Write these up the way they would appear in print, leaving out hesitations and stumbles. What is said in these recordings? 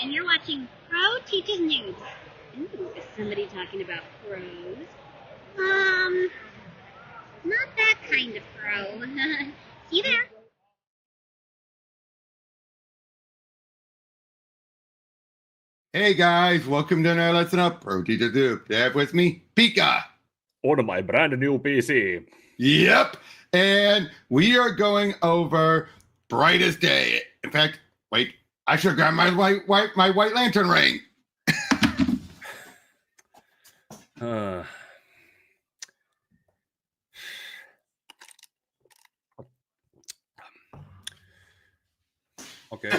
and you're watching Pro Teaches News. Ooh, is somebody talking about pros? Not that kind of pro. See you there. Hey guys, welcome to another lesson of Pro Teacher Zoom. They have with me Pika on my brand new PC. Yep, and we are going over Brightest Day. In fact, wait, I should grab my white lantern ring. Okay.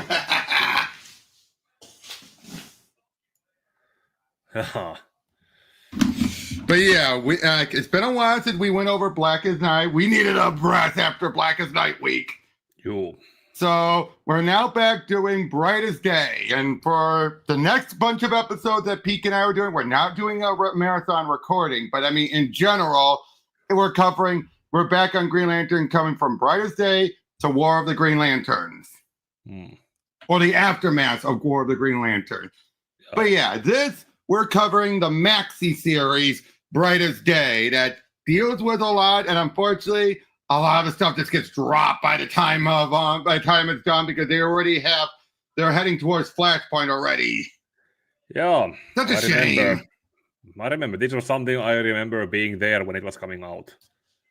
But yeah, it's been a while since we went over Blackest Night. We needed a breath after Blackest Night week. Yo. So we're now back doing Brightest Day. And for the next bunch of episodes that Pete and I are doing, we're not doing a marathon recording. But I mean, in general, we're back on Green Lantern, coming from Brightest Day to War of the Green Lanterns. Or the aftermath of War of the Green Lantern. Yeah. But yeah, we're covering the Maxi-series, Brightest Day, that deals with a lot, and unfortunately, a lot of the stuff just gets dropped by the time it's done, because they're heading towards Flashpoint already. Yeah. Such a shame. I remember this was something I remember being there when it was coming out.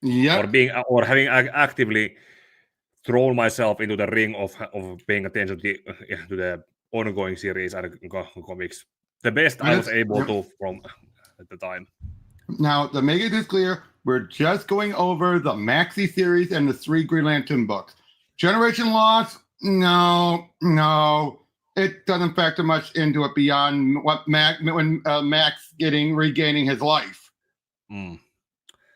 Yeah. Or having actively thrown myself into the ring of paying attention to the ongoing series and comics. The best I was able to from at the time. Now, to make it this clear, we're just going over the Maxi series and the 3 Green Lantern books. Generation Lost, no. It doesn't factor much into it beyond what Max regaining his life.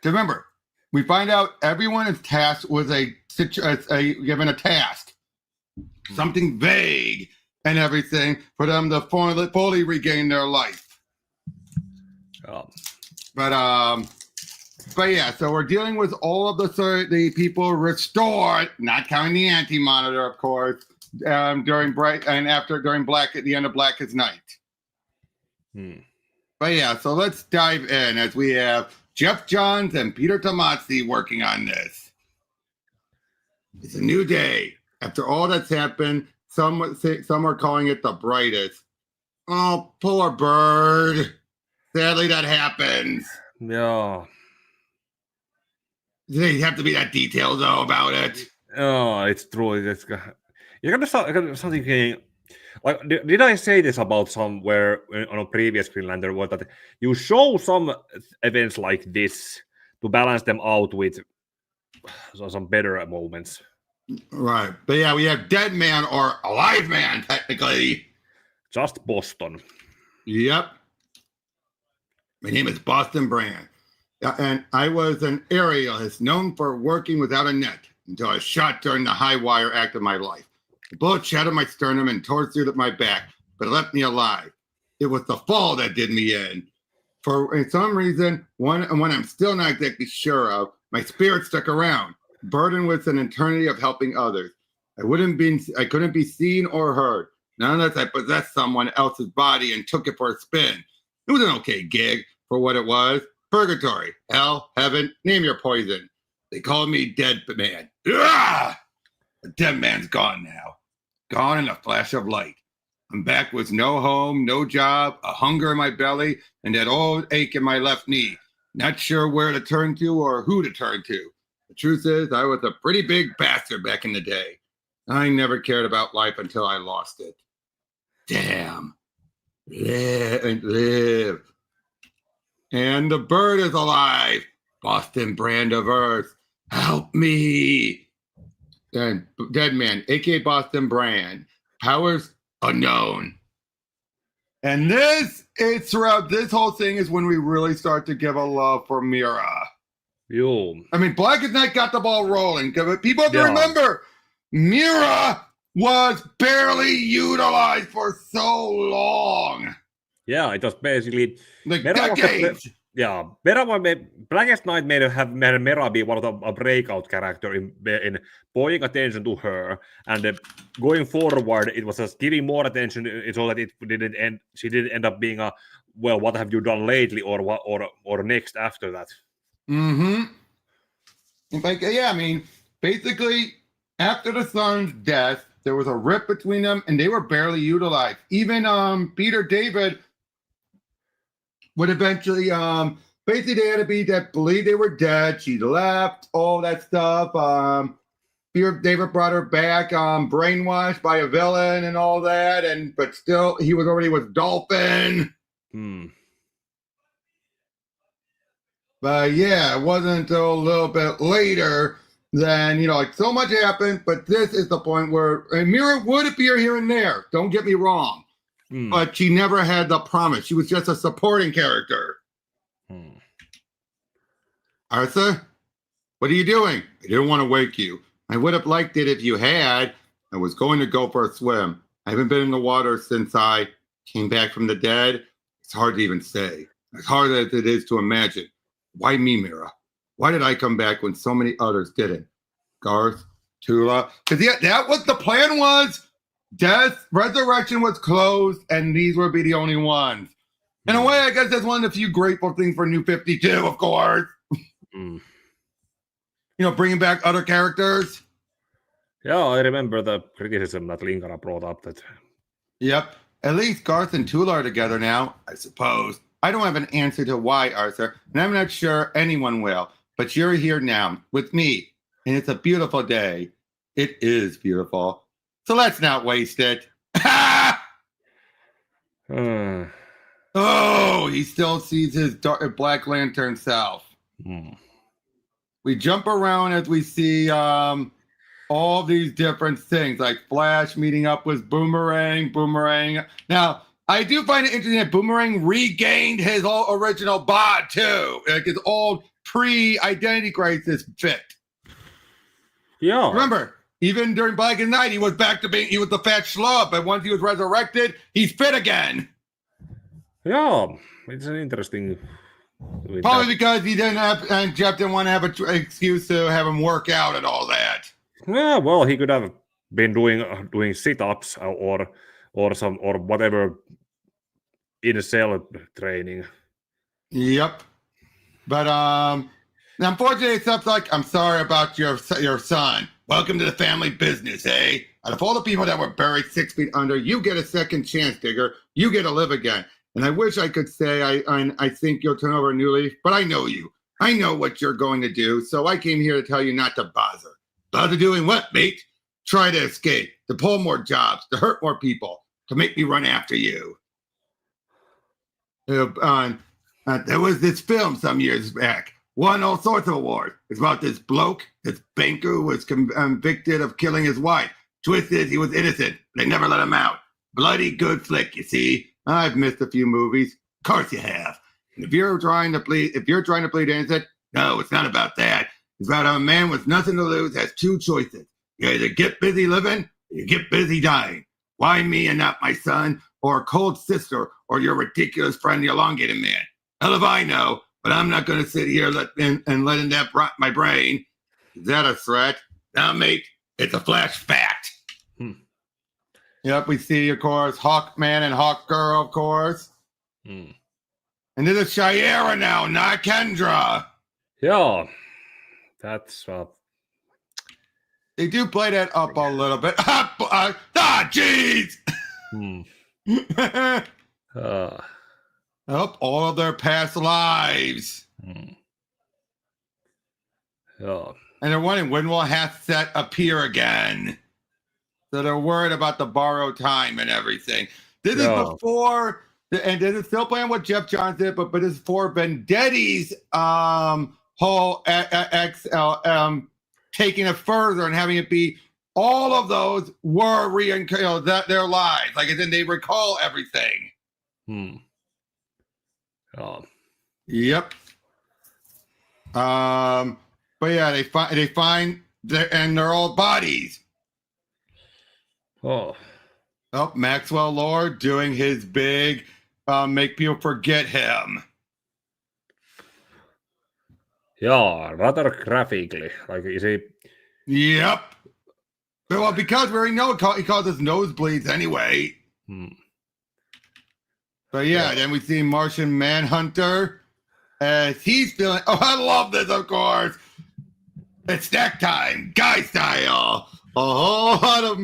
Remember, we find out everyone is tasked with given a task, something vague and everything for them to fully regain their life. But yeah, so we're dealing with all of the people restored, not counting the Anti-Monitor, of course, during the end of Blackest Night. But yeah, so let's dive in as we have Jeff Johns and Peter Tomasi working on this. It's a new day. After all that's happened, some are calling it the brightest. Oh, poor bird. Sadly, that happens. Yeah. They have to be that detailed, though, about it. Oh, it's true. You're gonna start something. Like, did I say this about somewhere on a previous Green Lantern? What that you show some events like this to balance them out with some better moments. Right, but yeah, we have Deadman or Alive Man, technically. Just Boston. Yep. My name is Boston Brand, and I was an aerialist known for working without a net until I was shot during the high wire act of my life. The bullet shattered my sternum and tore through my back, but it left me alive. It was the fall that did me in. For some reason, one I'm still not exactly sure of, my spirit stuck around, burdened with an eternity of helping others. I couldn't be seen or heard, not unless I possessed someone else's body and took it for a spin. It was an okay gig for what it was. Purgatory, hell, heaven, name your poison. They called me Deadman. The dead man's gone now. Gone in a flash of light. I'm back with no home, no job, a hunger in my belly, and that old ache in my left knee. Not sure where to turn to or who to turn to. The truth is, I was a pretty big bastard back in the day. I never cared about life until I lost it. Damn. Live. And the bird is alive. Boston Brand of Earth. Help me. And Deadman, aka Boston Brand. Powers unknown. And throughout this whole thing is when we really start to give a love for Mira. Yo. I mean, Blackest Night got the ball rolling. People have to remember, Mira was barely utilized for so long. Yeah, it was basically like decades. yeah, Blackest Night made Mera be one of a breakout character in paying attention to her, and going forward, it was just giving more attention so that she didn't end up being a well, what have you done lately, or what, or next after that. Mm-hmm. Like, yeah, I mean, basically, after the son's death, there was a rip between them, and they were barely utilized. Even Peter David would eventually basically they had to be that believed they were dead. She left, all that stuff. Peter David brought her back, brainwashed by a villain and all that, but still he was already with Dolphin. But yeah, it wasn't until a little bit later then, like so much happened, but this is the point where Mera would appear here and there. Don't get me wrong. But she never had the promise. She was just a supporting character. Arthur, what are you doing? I didn't want to wake you. I would have liked it if you had. I was going to go for a swim. I haven't been in the water since I came back from the dead. It's hard to even say. As hard as it is to imagine. Why me, Mera? Why did I come back when so many others didn't? Garth, Tula. Because yeah, that was the plan was. Death, resurrection was closed, and these would be the only ones. In a way, I guess that's one of the few grateful things for New 52, of course. Bringing back other characters. Yeah, I remember the criticism that Linkara brought up. That. Yep. At least Garth and Tula are together now, I suppose. I don't have an answer to why, Arthur, and I'm not sure anyone will. But you're here now, with me, and it's a beautiful day. It is beautiful. So let's not waste it. Oh, he still sees his Black Lantern self. We jump around as we see all these different things, like Flash meeting up with Boomerang. Now, I do find it interesting that Boomerang regained his original bod, too. Like his old pre-identity crisis fit. Yeah. Remember, even during Blackest Night, he was back to being, he was the fat schlub, but once he was resurrected, he's fit again. Yeah, it's an interesting. Probably because he didn't have, and Jeff didn't want to have an excuse to have him work out and all that. Yeah, well, he could have been doing sit-ups or whatever in cell training. Yep, but unfortunately, it's stuff like, I'm sorry about your son. Welcome to the family business, eh? Out of all the people that were buried 6 feet under, you get a second chance, Digger. You get to live again. And I wish I could say I think you'll turn over a new leaf, but I know you. I know what you're going to do, so I came here to tell you not to bother. Bother doing what, mate? Try to escape, to pull more jobs, to hurt more people, to make me run after you. There was this film some years back, won all sorts of awards. It's about this bloke, this banker who was convicted of killing his wife. Twist is, he was innocent. They never let him out. Bloody good flick, you see. I've missed a few movies. Of course you have. And if you're trying to plead innocent, no, it's not about that. It's about how a man with nothing to lose has two choices. You either get busy living, or you get busy dying. Why me and not my son, or a cold sister, or your ridiculous friend, the elongated man? Hell if I know, but I'm not going to sit here letting that rot my brain. Is that a threat? Now, mate, it's a flash fact. Yep, we see, of course, Hawkman and Hawkgirl, of course. And this is Shiera now, not Kendra. Yeah, that's... They do play that up a little bit. Jeez! All of their past lives. Yeah. And they're wondering, when will Hathset appear again? So they're worried about the borrowed time and everything. This is before, and this is still playing what Jeff Johns did, but this is for Vendetti's whole taking it further and having it be all of those were their lives. Like, and then they recall everything. Yep. But yeah, they find their old bodies. Maxwell Lord doing his big make people forget him. Yeah, rather graphically. Like, is he? Yep. Well, because we already know he causes nosebleeds anyway. But yeah, then we see Martian Manhunter as he's feeling. Oh, I love this, of course. It's snack time, guy style. A whole lot of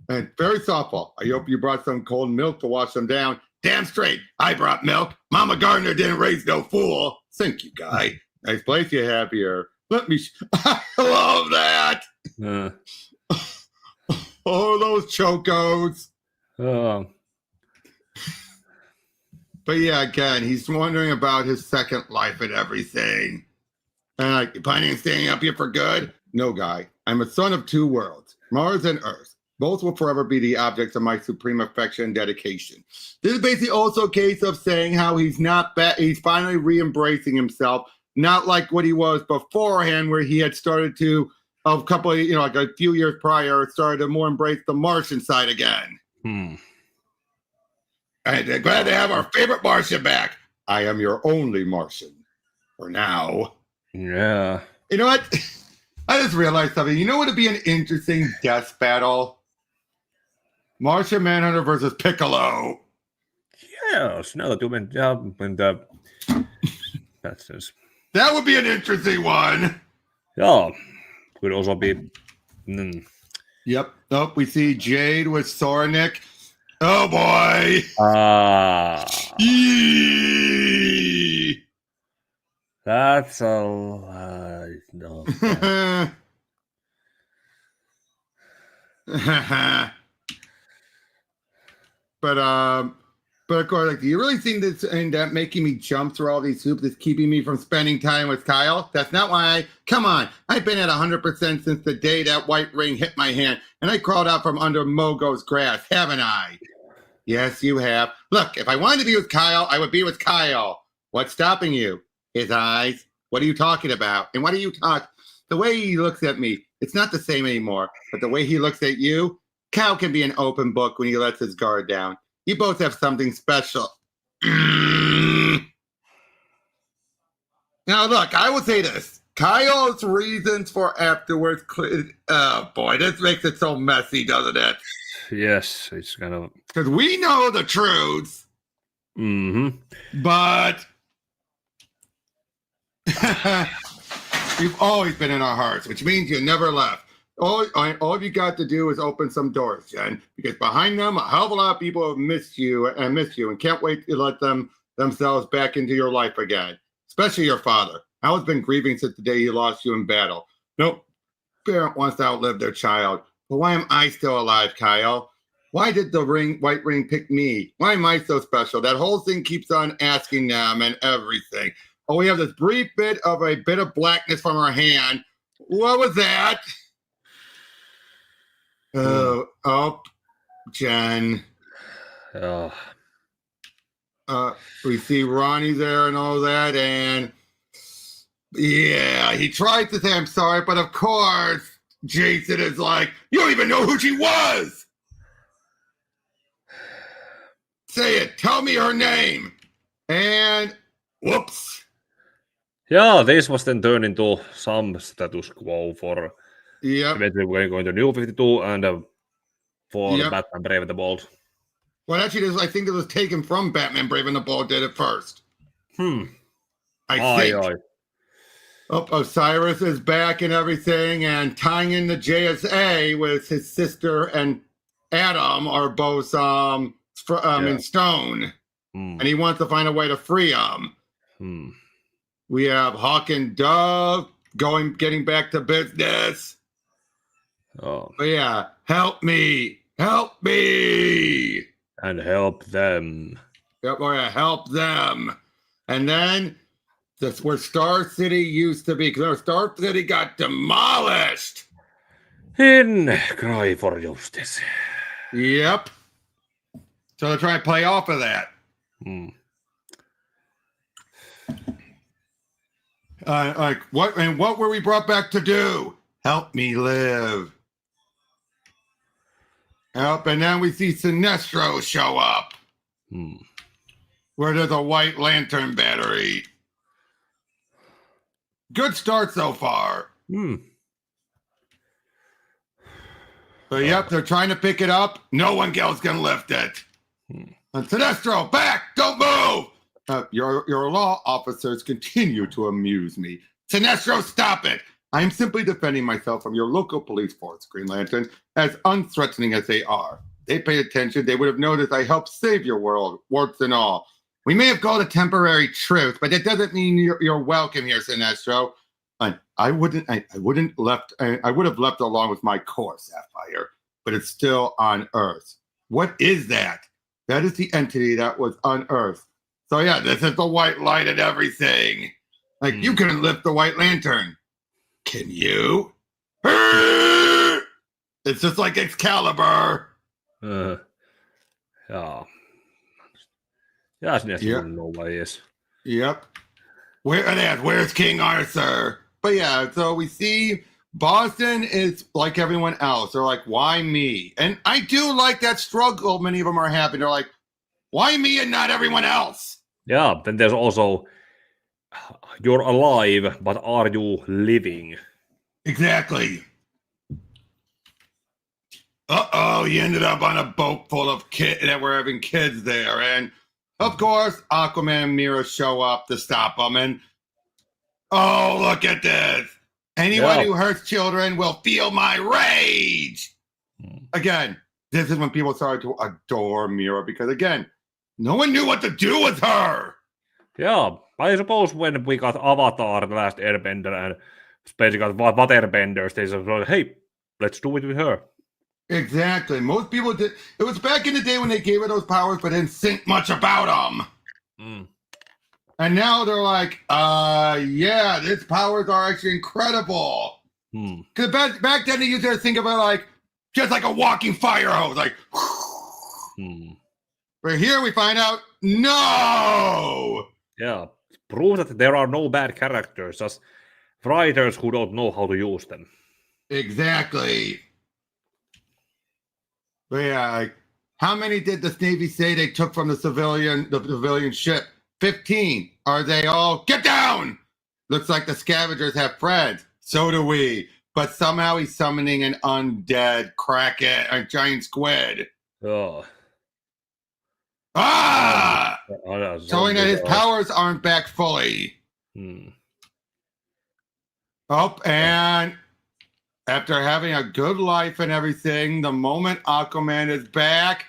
and very thoughtful. I hope you brought some cold milk to wash them down. Damn straight, I brought milk. Mama Gardner didn't raise no fool. Thank you, guy. Nice place you have here. Let me. I love that. Oh, those chocos. But yeah, again, he's wondering about his second life and everything. And like, planning on staying up here for good? No, guy. I'm a son of two worlds, Mars and Earth. Both will forever be the objects of my supreme affection and dedication. This is basically also a case of saying how he's not bad. He's finally re-embracing himself, not like what he was beforehand, where he had started to, a couple of, like a few years prior, started to more embrace the Martian side again. And glad to have our favorite Martian back. I am your only Martian for now. Yeah. You know what? I just realized something. You know what would be an interesting death battle? Martian Manhunter versus Piccolo. Yes, now that you went, that's just. That would be an interesting one. Yeah, could also be. Yep. Oh, we see Jade with Sornik. Oh boy. That's a lie. No. But of course, like, do you really think this and that making me jump through all these hoops is keeping me from spending time with Kyle? That's not why. Come on, I've been at 100% since the day that white ring hit my hand, and I crawled out from under Mogo's grass, haven't I? Yes, you have. Look, if I wanted to be with Kyle, I would be with Kyle. What's stopping you? His eyes. What are you talking about? And what do you talk? The way he looks at me, it's not the same anymore. But the way he looks at you, Kyle can be an open book when he lets his guard down. You both have something special. Now, look, I will say this. Kyle's reasons for afterwards. Oh, boy, this makes it so messy, doesn't it? Yes, it's kind of. Because we know the truth. But you've always been in our hearts, which means you never left. All you got to do is open some doors, Jen, because behind them, a hell of a lot of people have missed you and can't wait to let themselves back into your life again, especially your father. Al's been grieving since the day he lost you in battle. No parent wants to outlive their child. But why am I still alive, Kyle? Why did the white ring pick me? Why am I so special? That whole thing keeps on asking them and everything. Oh, we have this brief bit of blackness from our hand. What was that? Jen. We see Ronnie there and all that, and yeah, he tried to say I'm sorry, but of course, Jason is like, you don't even know who she was. Say it. Tell me her name. And whoops. Yeah, this was then turned into some status quo for. Yeah. Eventually, we're going to New 52 and for Batman Brave and the Bold. Well, actually, I think it was taken from Batman Brave and the Bold did it first. I think. Osiris is back and everything, and tying in the JSA with his sister and Adam are both in stone, and he wants to find a way to free them. We have Hawk and Dove getting back to business. But yeah, help me, and help them. Yep, we're gonna help them, and then. That's where Star City used to be, because Star City got demolished. In cry for justice. Yep. So they're trying to play off of that. What were we brought back to do? Help me live. Help, and then we see Sinestro show up. Where there's a White Lantern battery. Good start so far. But yep, they're trying to pick it up. No one else can lift it. And Sinestro, back! Don't move! Your law officers continue to amuse me. Sinestro, stop it! I am simply defending myself from your local police force, Green Lantern, as unthreatening as they are. They paid attention, they would have noticed I helped save your world, warts and all. We may have called a temporary truce, but that doesn't mean you're welcome here, Sinestro. I would have left along with my core, Sapphire, but it's still on Earth. What is that? That is the entity that was unearthed. So yeah, this is the white light and everything. Like you couldn't lift the White Lantern. Can you? It's just like Excalibur. Yeah. Yeah, nobody is. Yep. Where's King Arthur? But yeah, so we see Boston is like everyone else. They're like, why me? And I do like that struggle. Many of them are having. They're like, why me and not everyone else? Yeah, then there's also, you're alive, but are you living? Exactly. Uh-oh, he ended up on a boat full of kids that were having kids there. And, of course, Aquaman and Mira show up to stop them. And, oh, look at this. Anyone who hurts children will feel my rage. Again, this is when people started to adore Mira because, again, no one knew what to do with her. Yeah, I suppose when we got Avatar, the last Airbender, and basically got Waterbenders, they said, hey, let's do it with her. Exactly. Most people did. It was back in the day when they gave her those powers, but didn't think much about them. And now they're like, yeah, these powers are actually incredible. Because back then they used to think about like just like a walking fire hose, like. But here we find out, no. Yeah, prove that there are no bad characters, just writers who don't know how to use them. Exactly. But yeah, like, how many did the Navy say they took from the civilian ship? 15. Are they all? Get down! Looks like the scavengers have friends. So do we. But somehow he's summoning an undead kraken, a giant squid. Oh. Showing that his powers aren't back fully. Oh, and after having a good life and everything, the moment Aquaman is back,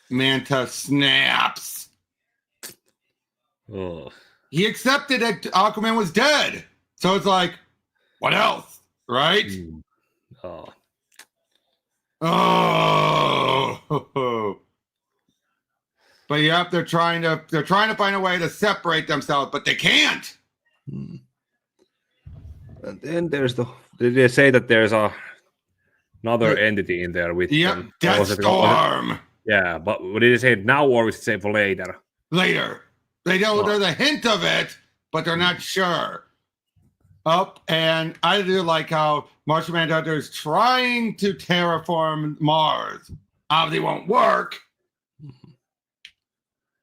Manta snaps. He accepted that Aquaman was dead. So it's like, what else? Right? Oh. But yep, they're trying to find a way to separate themselves, but they can't. And then there's did they say that there's another entity in there with them? Deathstorm. Yeah, but did they say it now or is it say for later? Later. They know there's a hint of it, but they're not sure. And I do like how Martian Manhunter is trying to terraform Mars. Obviously won't work.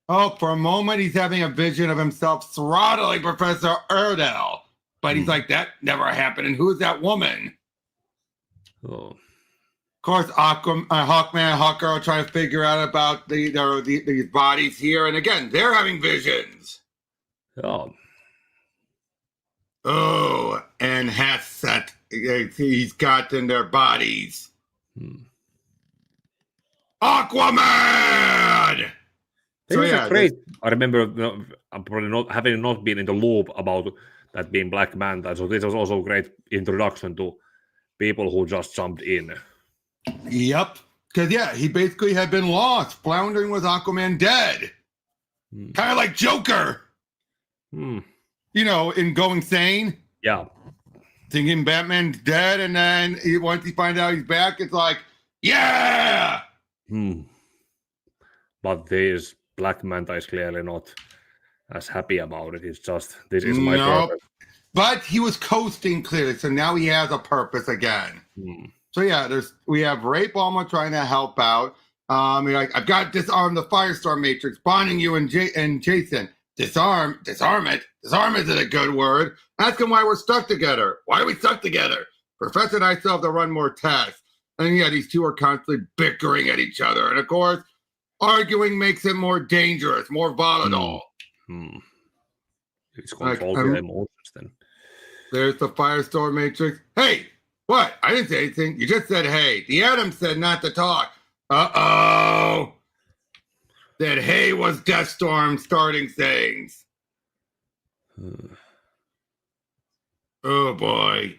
For a moment, he's having a vision of himself throttling Professor Erdel. But he's like, that never happened. And who's that woman? Of course, Hawkman and Hawkgirl trying to figure out about these bodies here. And again, they're having visions. And Hasset, he's got in their bodies. Aquaman! So yeah, great. I remember I'm probably not been in the loop about that being Black Manta. So this was also a great introduction to people who just jumped in. Yep. Because yeah, he basically had been lost, floundering with Aquaman dead. Kind of like Joker. You know, in Going Sane. Yeah. Thinking Batman's dead, and then once he finds out he's back, it's like, yeah! But this Black Manta is clearly not as happy about it. It's just, this is my purpose. But he was coasting clearly, so now he has a purpose again. So yeah, we have Ray Ballmer trying to help out. Like, I've got to disarm the Firestorm Matrix, bonding you and Jason. disarm it. Disarm isn't a good word. Ask him why we're stuck together. Why are we stuck together? Professor and I still have to run more tests. And yeah, these two are constantly bickering at each other. And of course, arguing makes it more dangerous, more volatile. It's control your emotions then. There's the Firestorm Matrix. Hey, what? I didn't say anything. You just said hey. The Atom said not to talk. Uh-oh. That hey was Deathstorm starting things. Oh, boy.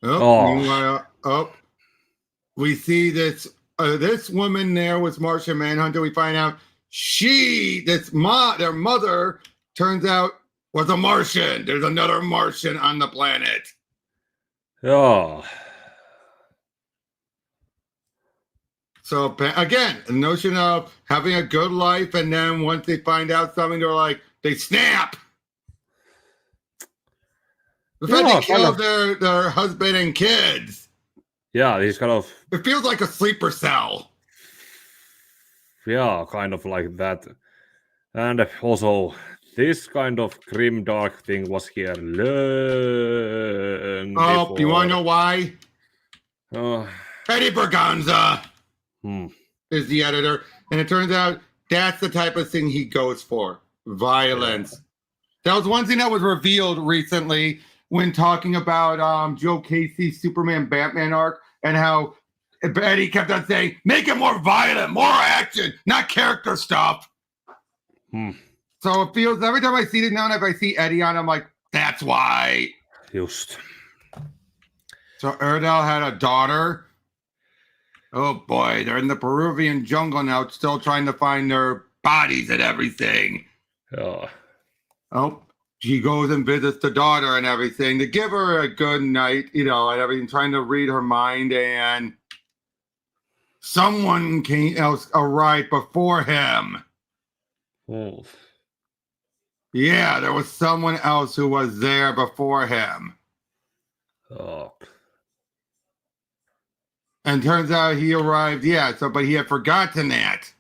Meanwhile, we see this woman there was Martian Manhunter. We find out their mother turns out was a Martian. There's another Martian on the planet. Yeah. So again, the notion of having a good life, and then once they find out something, they snap. The fact they kill their husband and kids. Yeah, he's kind of. It feels like a sleeper cell. Yeah, kind of like that. And also, this kind of grim, dark thing was here long before. You want to know why? Eddie Berganza is the editor. And it turns out that's the type of thing he goes for. Violence. Yeah. That was one thing that was revealed recently when talking about Joe Casey's Superman Batman arc and how Eddie kept on saying, make it more violent, more action, not character stuff. So it feels, every time I see it now, and if I see Eddie on, I'm like, that's why. Just. So Erdal had a daughter. Oh boy, they're in the Peruvian jungle now, still trying to find their bodies and everything. Yeah. Oh, she goes and visits the daughter and everything to give her a good night, and everything, trying to read her mind, and someone else arrived before him. Oh. Yeah, there was someone else who was there before him. Oh. And turns out he arrived, but he had forgotten that.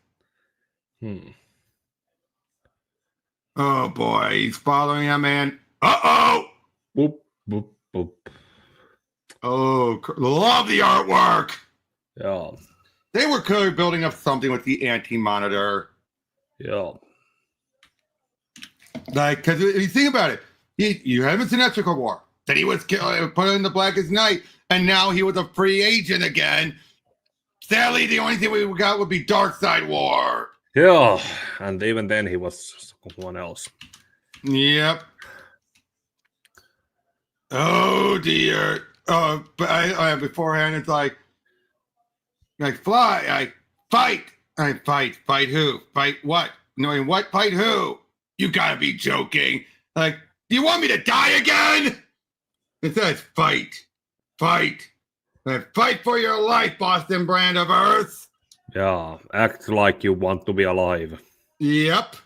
Oh boy, he's following him, and uh-oh! Boop, boop, boop. Oh, love the artwork! Yeah. They were clearly building up something with the anti-monitor. Yeah. Because if you think about it, you haven't seen that Civil War. That he was put in the Blackest Night, and now he was a free agent again. Sadly, the only thing we got would be Darkseid War. Yeah, and even then he was someone else. Yep. Oh dear. But I beforehand it's like fly. I fight. Fight who? Fight what? Knowing what? Fight who? You gotta be joking. Do you want me to die again? It says fight. Fight. Fight for your life, Boston brand of Earth. Yeah, act like you want to be alive. Yep.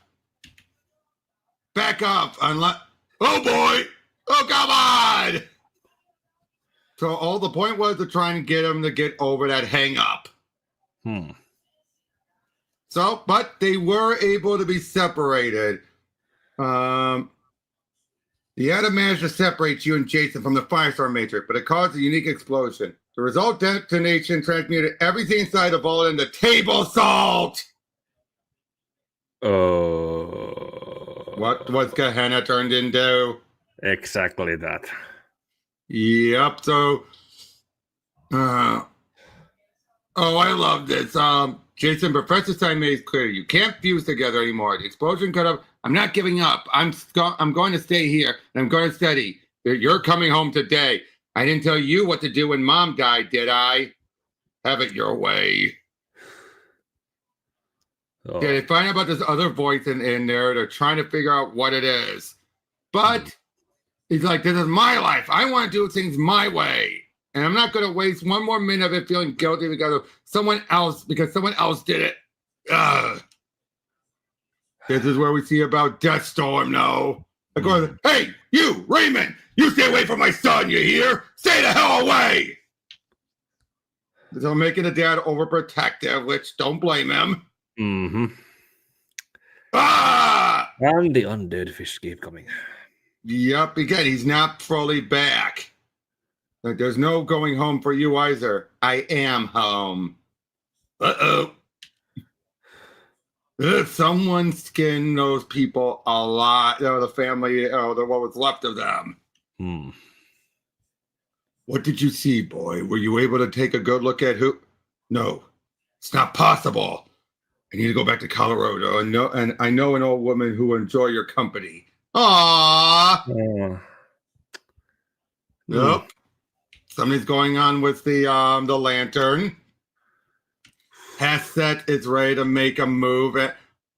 Back up. Oh boy. Oh, come on. So all the point was to try and get him to get over that hang up. So, but they were able to be separated. The Atom managed to separate you and Jason from the Firestorm Matrix, but it caused a unique explosion. The result detonation transmuted everything inside the vault into table salt. What's Gehenna turned into? Exactly that. Yep. So, I love this. Jason, Professor Stein made it clear you can't fuse together anymore. The explosion cut up. I'm not giving up. I'm going to stay here, and I'm going to study. You're coming home today. I didn't tell you what to do when Mom died, did I? Have it your way. Yeah, they find out about this other voice in there. They're trying to figure out what it is. But he's like, this is my life. I want to do things my way. And I'm not going to waste one more minute of it feeling guilty because someone else did it. Ugh. This is where we see about Deathstorm now. Of course, hey, you, Raymond, you stay away from my son, you hear? Stay the hell away! So making the dad overprotective, which don't blame him. Ah! And the undead fish keep coming. Yep, again, he's not fully back. Like, there's no going home for you either. I am home. Uh-oh. Someone skinned those people alive. The family, what was left of them. What did you see, boy? Were you able to take a good look at who? No, it's not possible. I need to go back to Colorado. And I know an old woman who will enjoy your company. Aww. Nope. Something's going on with the lantern. Hasset is ready to make a move.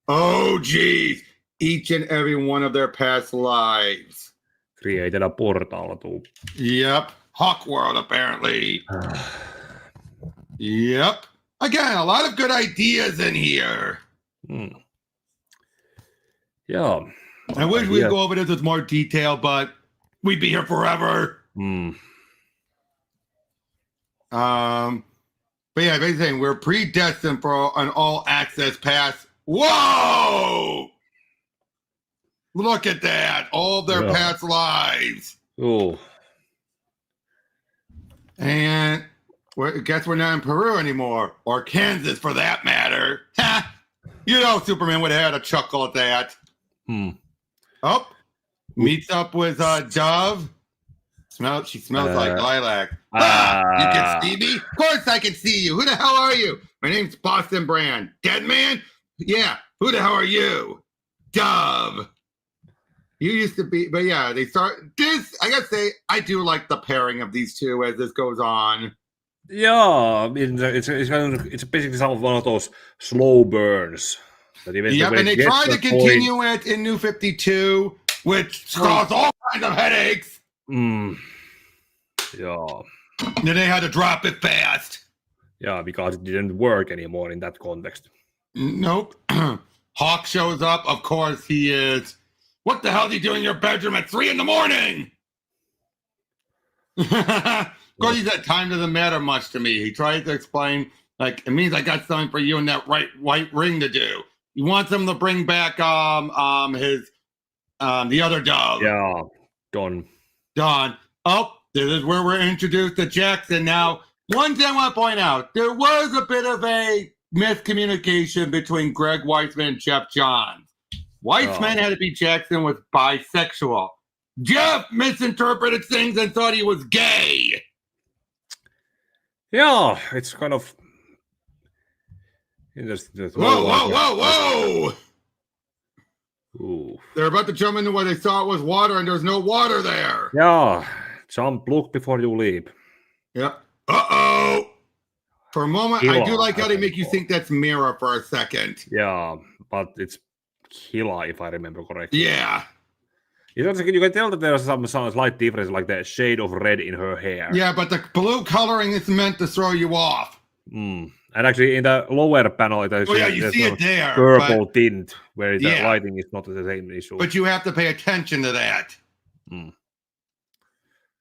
Oh, geez. Each and every one of their past lives. Created a portal too. Yep. Hawkworld, apparently. Yep. Again, a lot of good ideas in here. Yeah. I wish we'd go over this with more detail, but we'd be here forever. But yeah, basically saying we're predestined for an all-access pass. Whoa! Look at that. All their past lives. Oh. And I guess we're not in Peru anymore. Or Kansas, for that matter. Ha! You know Superman would have had a chuckle at that. Oh. Meets up with Dove. She smells like lilac. You can see me? Of course I can see you. Who the hell are you? My name's Boston Brand. Deadman? Yeah. Who the hell are you? Dove. You used to be, but yeah, they start this. I gotta say, I do like the pairing of these two as this goes on. Yeah, I mean, it's basically one of those slow burns. Yep, and they tried to continue it in New 52, which caused all kinds of headaches. Yeah. Then they had to drop it fast. Yeah, because it didn't work anymore in that context. Nope. Hawk shows up. Of course he is. What the hell is he doing in your bedroom at 3 a.m? Of course, he said time doesn't matter much to me. He tries to explain, like, it means I got something for you and that white ring to do. He wants him to bring back his the other dog. Yeah, Don. Oh, this is where we're introduced to Jackson. Now, one thing I want to point out, there was a bit of a miscommunication between Greg Weisman and Jeff Johns. Weisman had to be Jackson was bisexual. Jeff misinterpreted things and thought he was gay. Yeah, it's kind of... Whoa! Ooh. They're about to jump into where they thought was water, and there's no water there. Yeah, jump, look before you leap. Yep. Uh-oh! For a moment, I do like how they make you think that's Mira for a second. Yeah, but it's Hila, if I remember correctly. Yeah. You can tell that there's some slight difference, like the shade of red in her hair. Yeah, but the blue coloring is meant to throw you off. And actually, in the lower panel, you see it there. Purple tint, where the lighting is not the same issue. But you have to pay attention to that.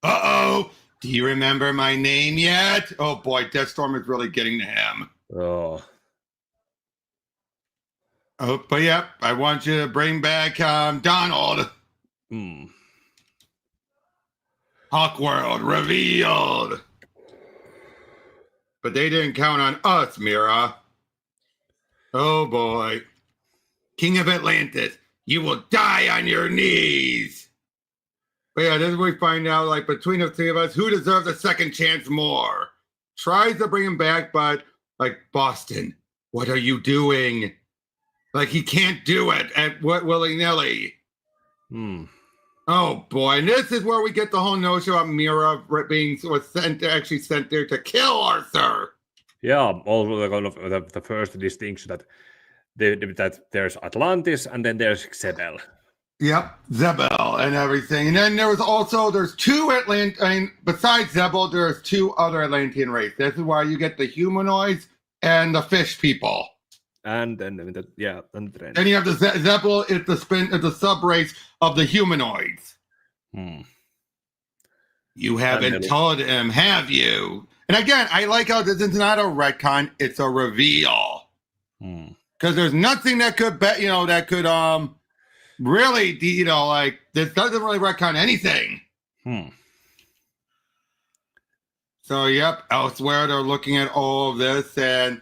Uh-oh! Do you remember my name yet? Oh boy, Deathstorm is really getting to him. Oh, but yeah, I want you to bring back Donald. Hawkworld revealed. But they didn't count on us, Mira. Oh boy. King of Atlantis, you will die on your knees. But yeah, this is where we find out, like, between the three of us, who deserves a second chance more. Tries to bring him back, but, like, Boston, what are you doing? Like, he can't do it at willy-nilly. Oh boy, and this is where we get the whole notion of Mira being sent there to kill Arthur. Yeah, also the kind of the first distinction that that there's Atlantis and then there's Xebel. Yep, Zebel and everything, and then there's two besides Zebel, there's two other Atlantean races. This is why you get the humanoids and the fish people. And then then you have the Zebel. It's the sub race of the humanoids. You haven't told him, have you? And again, I like how this is not a retcon; it's a reveal. because there's nothing that could really, like this doesn't really retcon anything. So, yep, elsewhere they're looking at all of this and,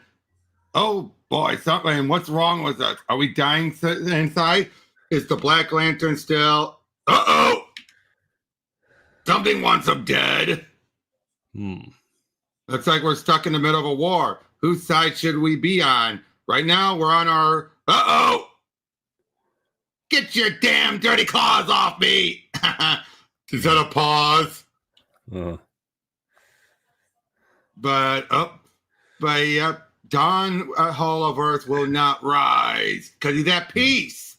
oh boy, something. What's wrong with us? Are we dying inside? Is the Black Lantern still? Uh-oh! Something wants him dead. Looks like we're stuck in the middle of a war. Whose side should we be on? Right now, we're on our... Uh-oh! Get your damn dirty claws off me! Is that a pause? But Dawn Hall of Earth will not rise because he's at peace.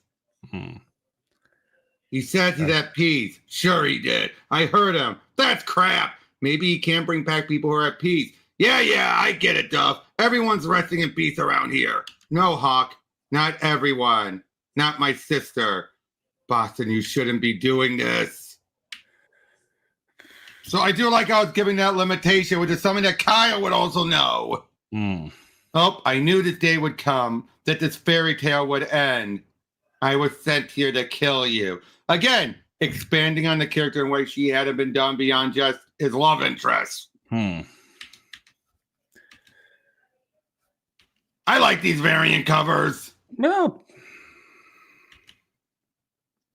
He says he's at peace. Sure he did. I heard him. That's crap. Maybe he can't bring back people who are at peace. Yeah, I get it, Duff. Everyone's resting in peace around here. No, Hawk. Not everyone. Not my sister. Boston, you shouldn't be doing this. So I do like I was giving that limitation, which is something that Kyle would also know. Oh, I knew this day would come, that this fairy tale would end. I was sent here to kill you. Again, expanding on the character in ways she hadn't been done beyond just his love interest. I like these variant covers. No.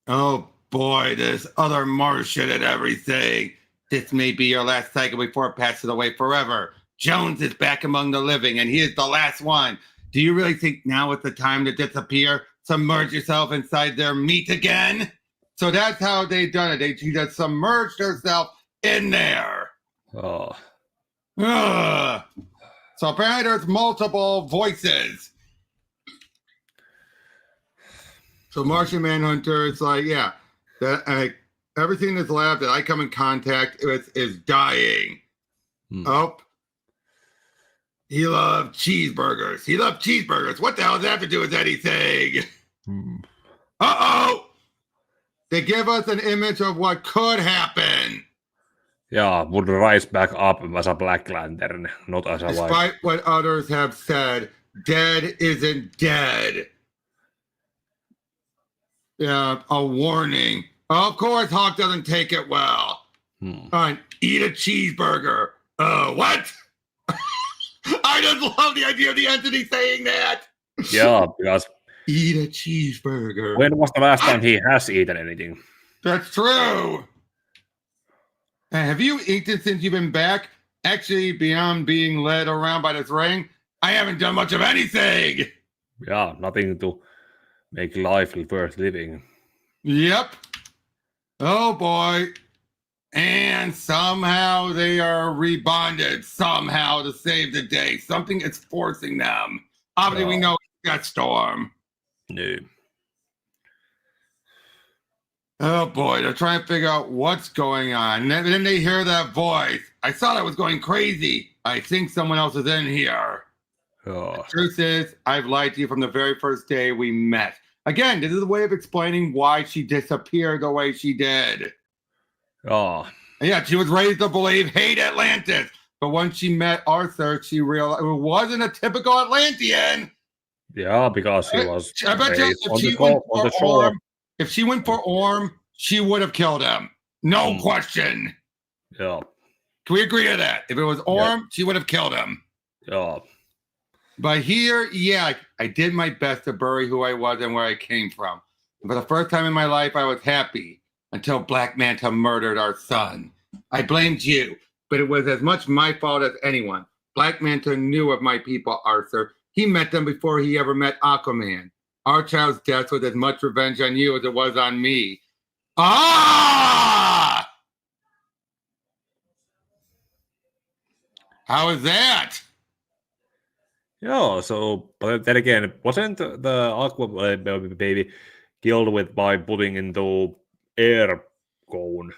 Oh boy, this other Martian and everything. This may be your last cycle before it passes away forever. Jones is back among the living, and he is the last one. Do you really think now is the time to disappear? Submerge yourself inside their meat again? So that's how they done it. She just submerged herself in there. So apparently there's multiple voices. So Martian Manhunter is like, yeah, everything that's left that I come in contact with is dying. Oh, he loved cheeseburgers. What the hell does that have to do with anything? Uh-oh! They give us an image of what could happen. Yeah, would rise back up as a Black Lantern, not as a white. Despite what others have said, dead isn't dead. Yeah, a warning. Of course, Hawk doesn't take it well. Eat a cheeseburger. What? I just love the idea of the entity saying that. Yeah, because... Eat a cheeseburger. When was the last time he has eaten anything? That's true. Have you eaten since you've been back? Actually, beyond being led around by this ring, I haven't done much of anything. Yeah, nothing to make life worth living. Yep. Oh boy. And somehow they are rebonded somehow to save the day. Something is forcing them. Obviously, we know it's got Storm. No. Oh boy, they're trying to figure out what's going on. And then they hear that voice. I thought I was going crazy. I think someone else is in here. The truth is, I've lied to you from the very first day we met. Again, this is a way of explaining why she disappeared the way she did. Yeah, she was raised to believe hate Atlantis. But once she met Arthur, she realized it wasn't a typical Atlantean. Yeah, because he was. I bet you if she went for Orm, she would have killed him. No question. Yeah. Can we agree to that? If it was Orm, she would have killed him. Yeah. But here, yeah, I did my best to bury who I was and where I came from. And for the first time in my life, I was happy until Black Manta murdered our son. I blamed you, but it was as much my fault as anyone. Black Manta knew of my people, Arthur. He met them before he ever met Aquaman. Our child's death was as much revenge on you as it was on me. Ah! How is that? Yeah, so, but then again, wasn't the Aqua baby killed by putting into air cone?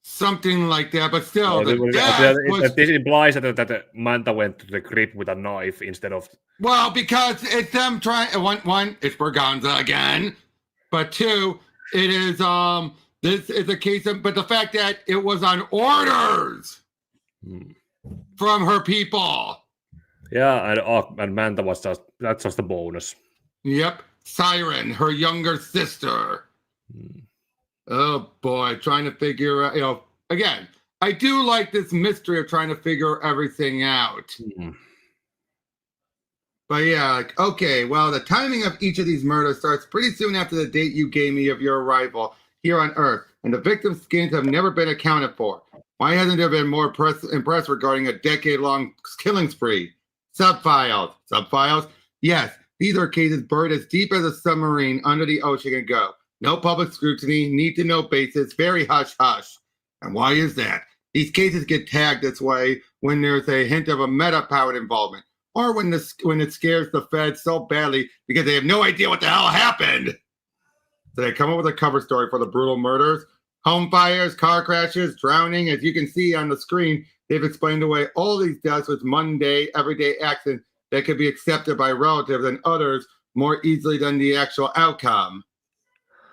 Something like that, but still, this implies that Manta went to the crypt with a knife instead of... Well, because it's them trying... One, it's Berganza again, but two, it is, this is a case of... But the fact that it was on orders from her people. Yeah, and Manta was that's just a bonus. Yep. Siren, her younger sister. Oh boy, trying to figure out, again, I do like this mystery of trying to figure everything out. But yeah, like, okay, well, the timing of each of these murders starts pretty soon after the date you gave me of your arrival here on Earth, and the victims' skins have never been accounted for. Why hasn't there been more impressed regarding a decade-long killing spree? Subfiles. Subfiles? Yes, these are cases buried as deep as a submarine under the ocean can go. No public scrutiny, need-to-know basis, very hush-hush. And why is that? These cases get tagged this way when there's a hint of a meta-powered involvement, or when it scares the feds so badly because they have no idea what the hell happened. So they come up with a cover story for the brutal murders, home fires, car crashes, drowning. As you can see on the screen, they've explained away all these deaths with mundane, everyday accidents that could be accepted by relatives and others more easily than the actual outcome.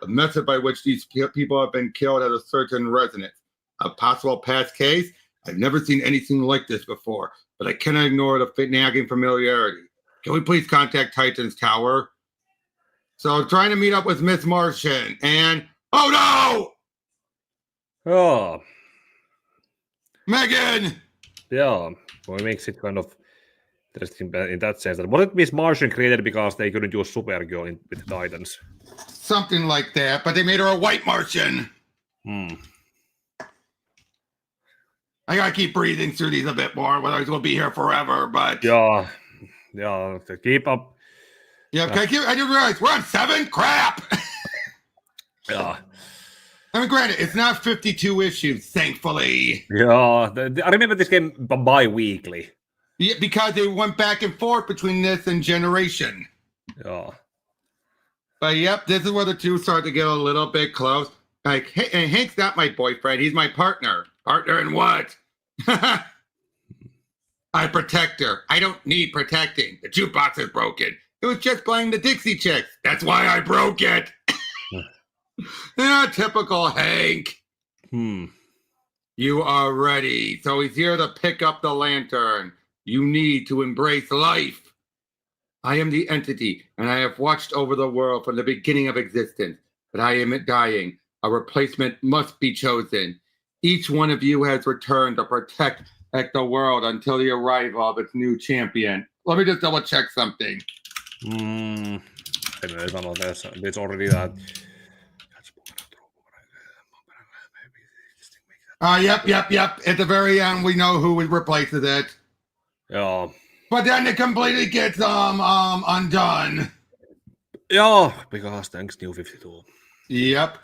The method by which these people have been killed has a certain resonance. A possible past case? I've never seen anything like this before, but I cannot ignore the nagging familiarity. Can we please contact Titan's Tower? So trying to meet up with Miss Martian, and oh no! Oh. Megan! Yeah, well, it makes it kind of interesting in that sense. That what if Miss Martian created because they couldn't use Supergirl with the Titans? Something like that, but they made her a white Martian. I gotta keep breathing through these a bit more, otherwise we'll be here forever, but... Yeah, keep up. Yeah, I didn't realize we're on 7? Crap! Yeah. I mean, granted, it's not 52 issues, thankfully. Yeah, I remember this game bi-weekly. Yeah, because they went back and forth between this and Generation. Yeah. But yep, this is where the two start to get a little bit close. Like, hey, and Hank's not my boyfriend, he's my partner. Partner in what? I protect her. I don't need protecting. The jukebox is broken. It was just playing the Dixie Chicks. That's why I broke it. Typical Hank. You are ready. So he's here to pick up the lantern. You need to embrace life. I am the entity, and I have watched over the world from the beginning of existence. But I am dying. A replacement must be chosen. Each one of you has returned to protect the world until the arrival of its new champion. Let me just double check something. It's already that. Yep. At the very end, we know who replaces it. Yeah. But then it completely gets undone. Yeah, because thanks New 52. Yep.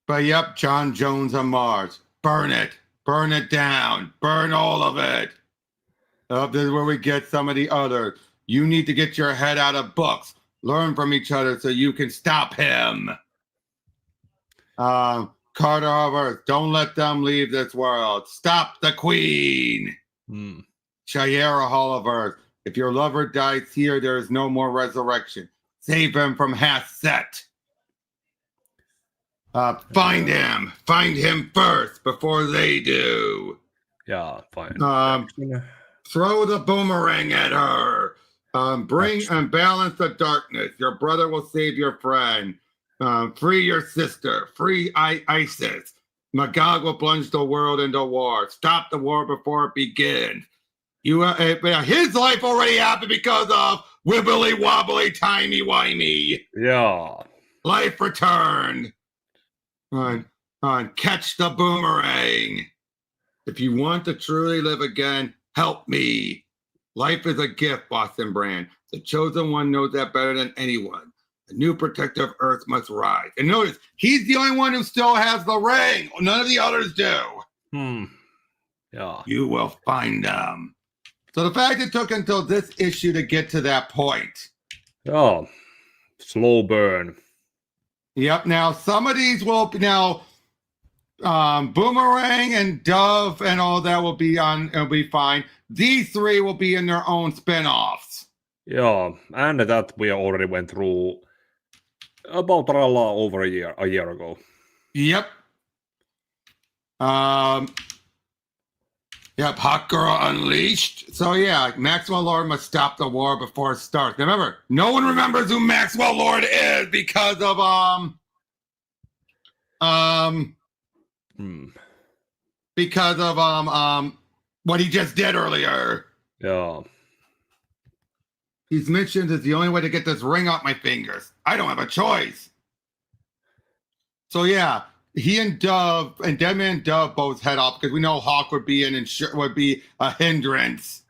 But yep, John Jones on Mars. Burn it. Burn it down. Burn all of it. This is where we get some of the others. You need to get your head out of books. Learn from each other so you can stop him. Carter Harvard, don't let them leave this world. Stop the Queen. Shiera Holliver, if your lover dies here, there is no more resurrection. Save him from Hasset. Find him. Find him first before they do. Yeah, fine. Throw the boomerang at her. Bring and balance the darkness. Your brother will save your friend. Free your sister. Free Isis. Magog will plunge the world into war. Stop the war before it begins. His life already happened because of wibbly wobbly timey wimey. Yeah. Life returned. Catch the boomerang. If you want to truly live again, help me. Life is a gift, Boston Brand. The chosen one knows that better than anyone. The new protector of Earth must rise. And notice, he's the only one who still has the ring. None of the others do. Yeah. You will find them. So the fact it took until this issue to get to that point. Oh, slow burn. Yep. Now, some of these will be Boomerang and Dove and all that will be fine. These three will be in their own spin-offs. Yeah, and that we already went through about over a year ago. Yep. Yep, Hawkgirl unleashed. So yeah, Maxwell Lord must stop the war before it starts. Now remember, no one remembers who Maxwell Lord is because of what he just did earlier. Yeah. He's mentioned it's the only way to get this ring off my fingers. I don't have a choice. So yeah, he and Dove and Deadman and Dove both head off because we know Hawk would be would be a hindrance.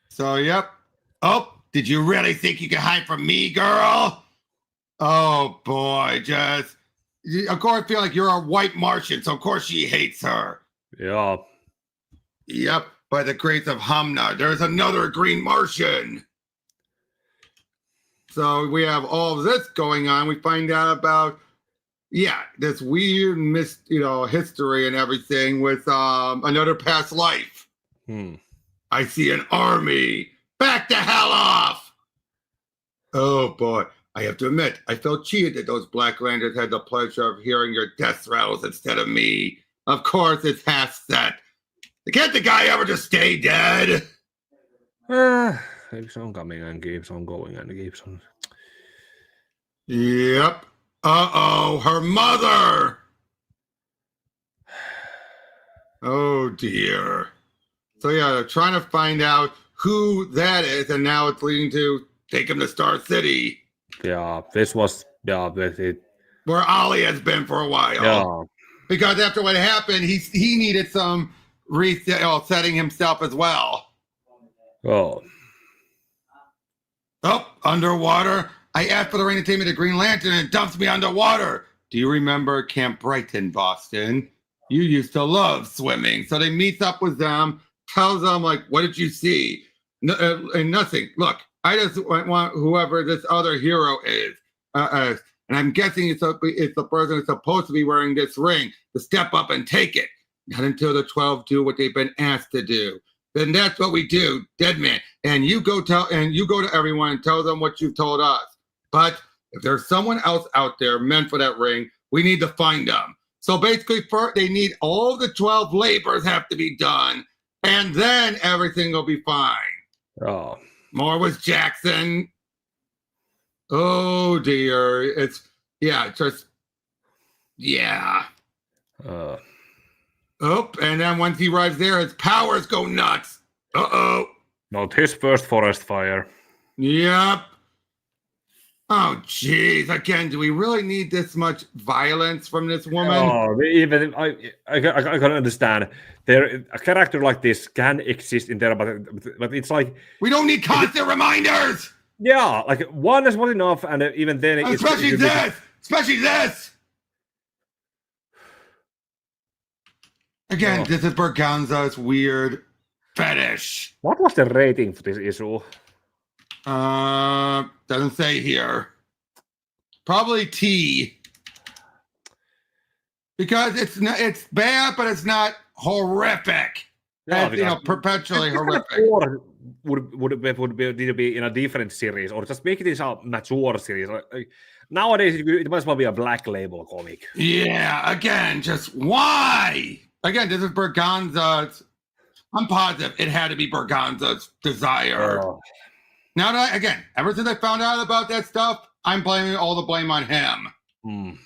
So yep. Oh, did you really think you could hide from me, girl? Oh boy, just of course I feel like you're a white Martian, so of course she hates her. Yeah. Yep. By the grace of Hamna, there's another green Martian. So we have all of this going on. We find out about, this weird history and everything with another past life. I see an army. Back the hell off! Oh boy, I have to admit, I felt cheated that those Blacklanders had the pleasure of hearing your death rattles instead of me. Of course, it's half set. Can't the guy ever just stay dead? Keeps on coming and keeps on going and keeps on. Yep. Uh-oh, her mother! Oh, dear. So, yeah, they're trying to find out who that is, and now it's leading to take him to Star City. Yeah, this was, where Ollie has been for a while. Yeah. Because after what happened, he needed some setting himself as well. Oh, underwater. I asked for the ring to take me to Green Lantern and it dumps me underwater. Do you remember Camp Brighton, Boston? You used to love swimming. So they meets up with them, tells them, what did you see? And nothing. Look, I just want whoever this other hero is. And I'm guessing it's the person who's supposed to be wearing this ring to step up and take it. Not until the 12 do what they've been asked to do. Then that's what we do, Deadman. And you go to everyone and tell them what you've told us. But if there's someone else out there meant for that ring, we need to find them. So basically, first they need all the 12 labors have to be done, and then everything will be fine. Oh. More with Jackson. Oh dear, and then once he arrives there, his powers go nuts. Not his first forest fire. Yep. Oh, jeez. Again, do we really need this much violence from this woman? Oh, even I can understand. A character like this can exist in there, but it's like we don't need constant reminders. Yeah, one is not enough, and even then, especially this. Again, this is Berganza's weird fetish. What was the rating for this issue? Doesn't say here. Probably T. Because it's bad, but it's not horrific. Yeah, perpetually horrific. Would be in a different series, or just make it in a mature series. Nowadays, it must well be a Black Label comic. Yeah, again, just why? Again, this is Berganza's. I'm positive it had to be Berganza's desire. Now that ever since I found out about that stuff, I'm blaming all the blame on him.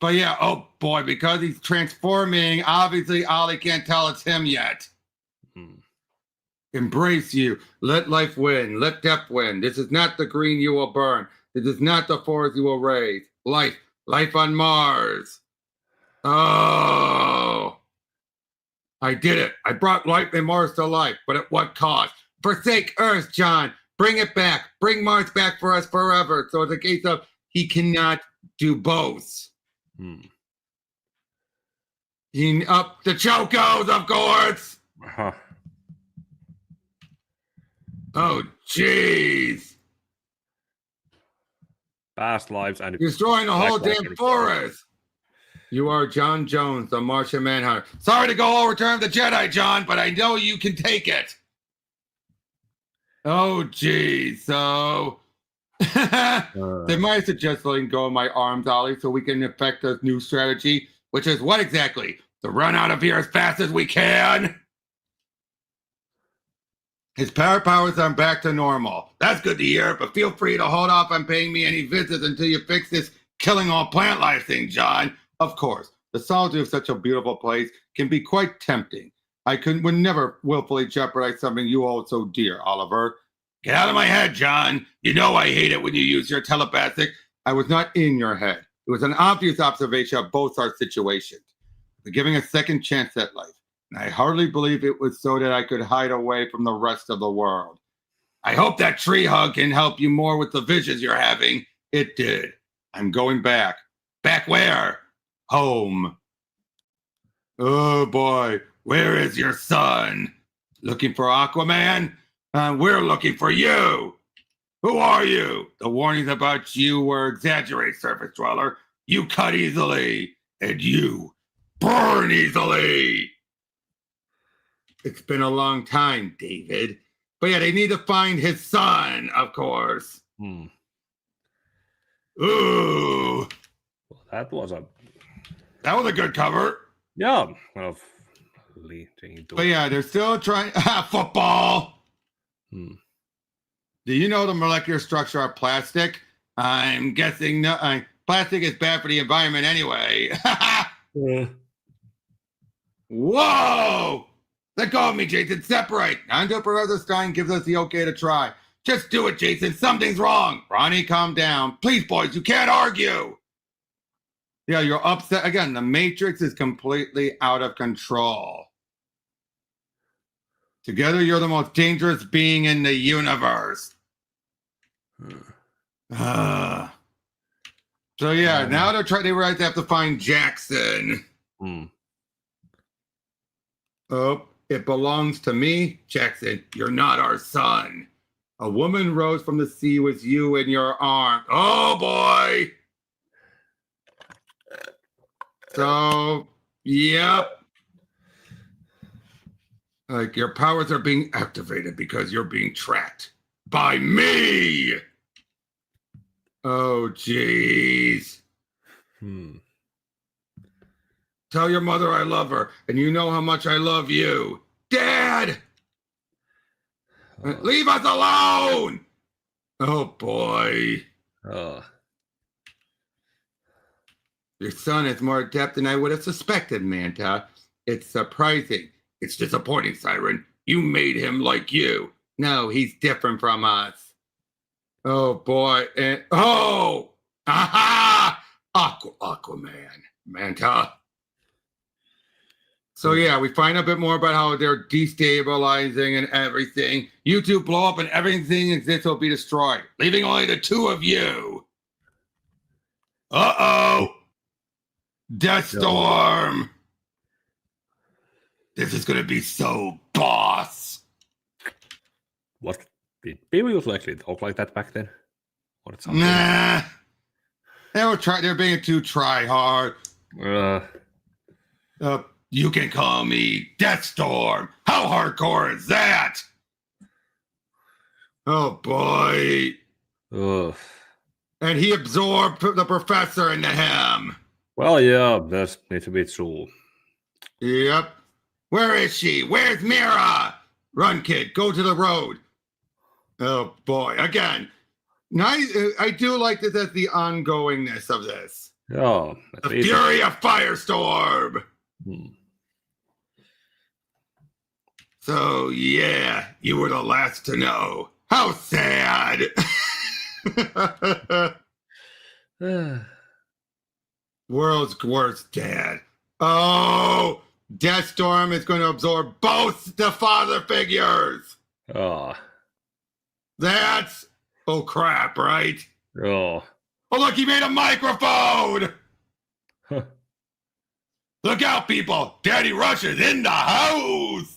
But yeah, oh boy, because he's transforming, obviously Ollie can't tell it's him yet. Embrace you. Let life win. Let death win. This is not the green you will burn. This is not the forest you will raise. Life on Mars. Oh. I did it. I brought life and Mars to life, but at what cost? Forsake Earth, John. Bring it back. Bring Mars back for us forever. So it's a case of he cannot do both. Up the Chocos, of course. Oh, jeez. Past lives and destroying the whole damn forest. You are John Jones, the Martian Manhunter. Sorry to go over Return of the Jedi, John, but I know you can take it. Oh, geez. So they might suggest letting go of my arms, Ollie, so we can effect a new strategy, which is what exactly? to run out of here as fast as we can. His powers are back to normal. That's good to hear, but feel free to hold off on paying me any visits until you fix this killing all plant life thing, John. Of course, the solitude of such a beautiful place can be quite tempting. Would never willfully jeopardize something you hold so dear, Oliver. Get out of my head, John. You know I hate it when you use your telepathic. I was not in your head. It was an obvious observation of both our situations. We're giving a second chance at life. And I hardly believe it was so that I could hide away from the rest of the world. I hope that tree hug can help you more with the visions you're having. It did. I'm going back. Back where? Home. Oh boy, where is your son? Looking for Aquaman? We're looking for you. Who are you? The warnings about you were exaggerated, surface dweller. You cut easily, and you burn easily. It's been a long time, David. But yeah, they need to find his son, of course. Ooh. Well, that was a good cover. Yeah. Well, leading to... But yeah, they're still trying. Football. Do you know the molecular structure of plastic? I'm guessing no. Plastic is bad for the environment anyway. Whoa! Let go of me, Jason. Separate. Until Professor Stein gives us the okay to try. Just do it, Jason. Something's wrong. Ronnie, calm down. Please, boys, you can't argue. Yeah, you're upset. Again, the Matrix is completely out of control. Together, you're the most dangerous being in the universe. So yeah, now they have to find Jackson. Oh, it belongs to me, Jackson. You're not our son. A woman rose from the sea with you in your arms. Oh boy. So, yep. Like your powers are being activated because you're being tracked by me. Oh, jeez. Tell your mother I love her, and you know how much I love you. Dad! Leave us alone! Oh, boy. Your son is more adept than I would have suspected, Manta. It's surprising. It's disappointing, Siren. You made him like you. No, he's different from us. Oh, boy. And aha! Aquaman. Manta. So, yeah, we find a bit more about how they're destabilizing and everything. You two blow up and everything exists will be destroyed, leaving only the two of you. Uh-oh. Deathstorm. This is going to be so boss. What? Did people usually actually talk like that back then? Or nah. They're being too try-hard. You can call me Deathstorm. How hardcore is that? Oh, boy. And he absorbed the professor into him. Well, yeah, that needs to be true. Yep. Where is she? Where's Mira? Run, kid. Go to the road. Oh, boy. Again, nice. I do like this as the ongoingness of this. Yeah. The fury of Firestorm. So, yeah, you were the last to know. How sad. World's worst dad. Oh, Deathstorm is going to absorb both the father figures. That's, oh crap, right? Oh, look, he made a microphone. Look out, people. Daddy Rush is in the house.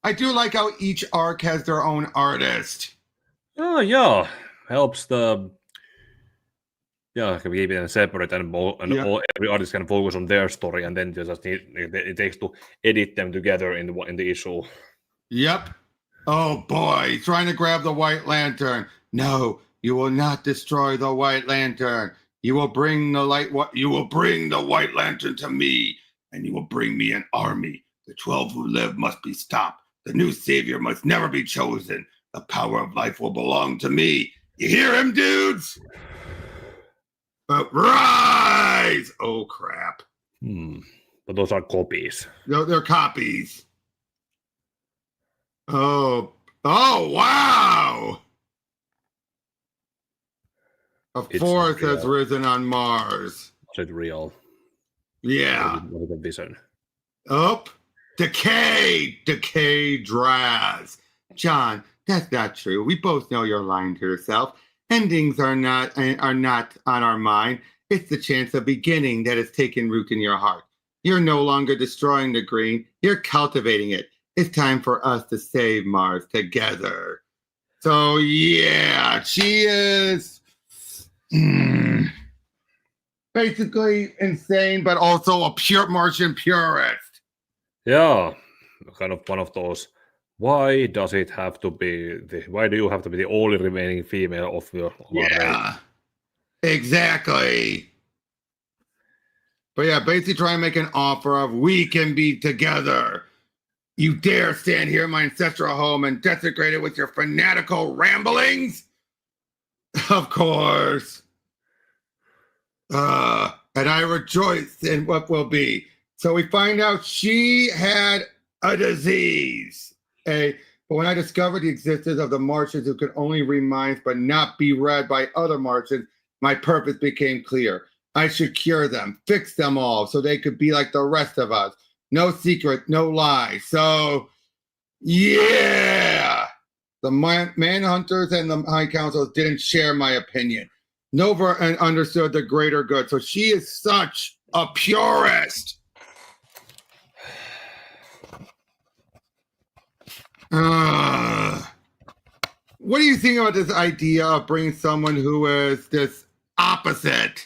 I do like how each arc has their own artist. Oh, yeah. Helps the... Yeah, keep it separate and every artist can focus on their story, and then just it takes to edit them together in the issue. Yep. Oh boy, he's trying to grab the White Lantern. No, you will not destroy the White Lantern. You will bring the light. What you will bring the White Lantern to me, and you will bring me an army. The 12 who live must be stopped. The new savior must never be chosen. The power of life will belong to me. You hear him, dudes? But rise! Oh crap! But those are copies. No, they're copies. Oh wow! A force has risen on Mars. Is it real? Yeah. What is the vision? Up. Decay Draz. John, that's not true. We both know you're lying to yourself. Endings are not on our mind. It's the chance of beginning that has taken root in your heart. You're no longer destroying the green. You're cultivating it. It's time for us to save Mars together. So yeah, she is basically insane, but also a pure Martian purist. Yeah, kind of one of those. Why does it have to be why do you have to be the only remaining female of your race? Exactly. But yeah, basically trying to make an offer of we can be together. You dare stand here in my ancestral home and desecrate it with your fanatical ramblings? Of course. And I rejoice in what will be. So we find out she had a disease. But when I discovered the existence of the Martians who could only read minds but not be read by other Martians, my purpose became clear. I should cure them, fix them all, so they could be like the rest of us. No secret, no lie. So, yeah. The Manhunters and the High Councils didn't share my opinion. Nova understood the greater good. So she is such a purist. What do you think about this idea of bringing someone who is this opposite?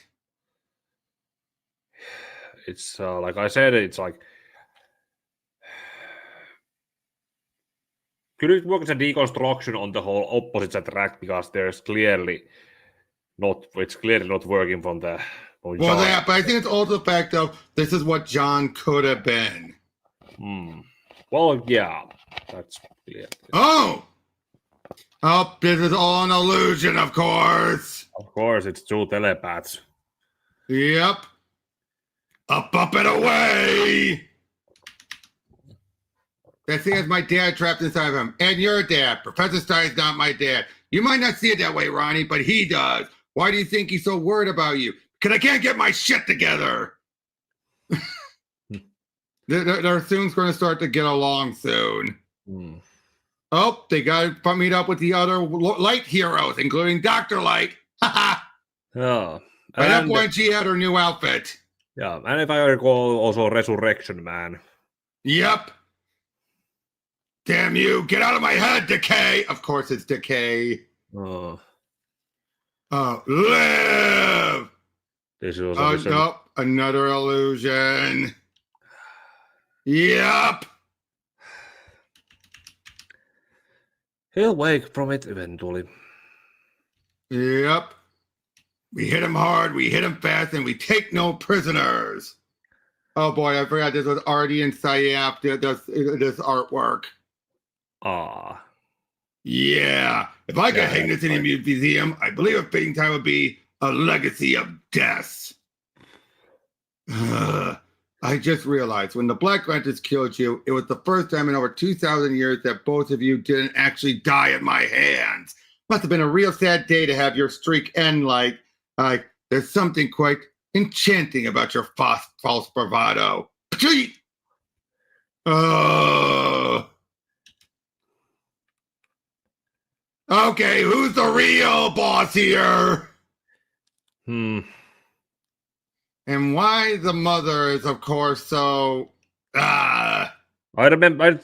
It's like I said, it's like could it work as a deconstruction on the whole opposites attract because it's clearly not working from the but I think it's also the fact of this is what John could have been. Well, yeah, that's clear. Oh, this is all an illusion, of course. Of course, it's two telepaths. Yep. Up and away. That thing is my dad trapped inside of him. And your dad. Professor Stein's not my dad. You might not see it that way, Ronnie, but he does. Why do you think he's so worried about you? Because I can't get my shit together. They're soon going to start to get along soon. Oh, they got to meet up with the other light heroes, including Dr. Light. Oh. By that point, she had her new outfit. Yeah, and if I recall, also Resurrection Man. Yep. Damn you, get out of my head, Decay. Of course it's Decay. Live. This was nope, another illusion. Yep. He'll wake from it eventually. Yep. We hit him hard, we hit him fast, and we take no prisoners. Oh boy, I forgot this was Artie and Sayaf did this artwork. Yeah. If I could hang this in a museum, I believe a fitting time would be a legacy of death. I just realized when the Black Lanterns killed you, it was the first time in over 2,000 years that both of you didn't actually die at my hands. Must have been a real sad day to have your streak end like there's something quite enchanting about your false bravado. Okay, who's the real boss here? And why the mother is, of course, so... I remember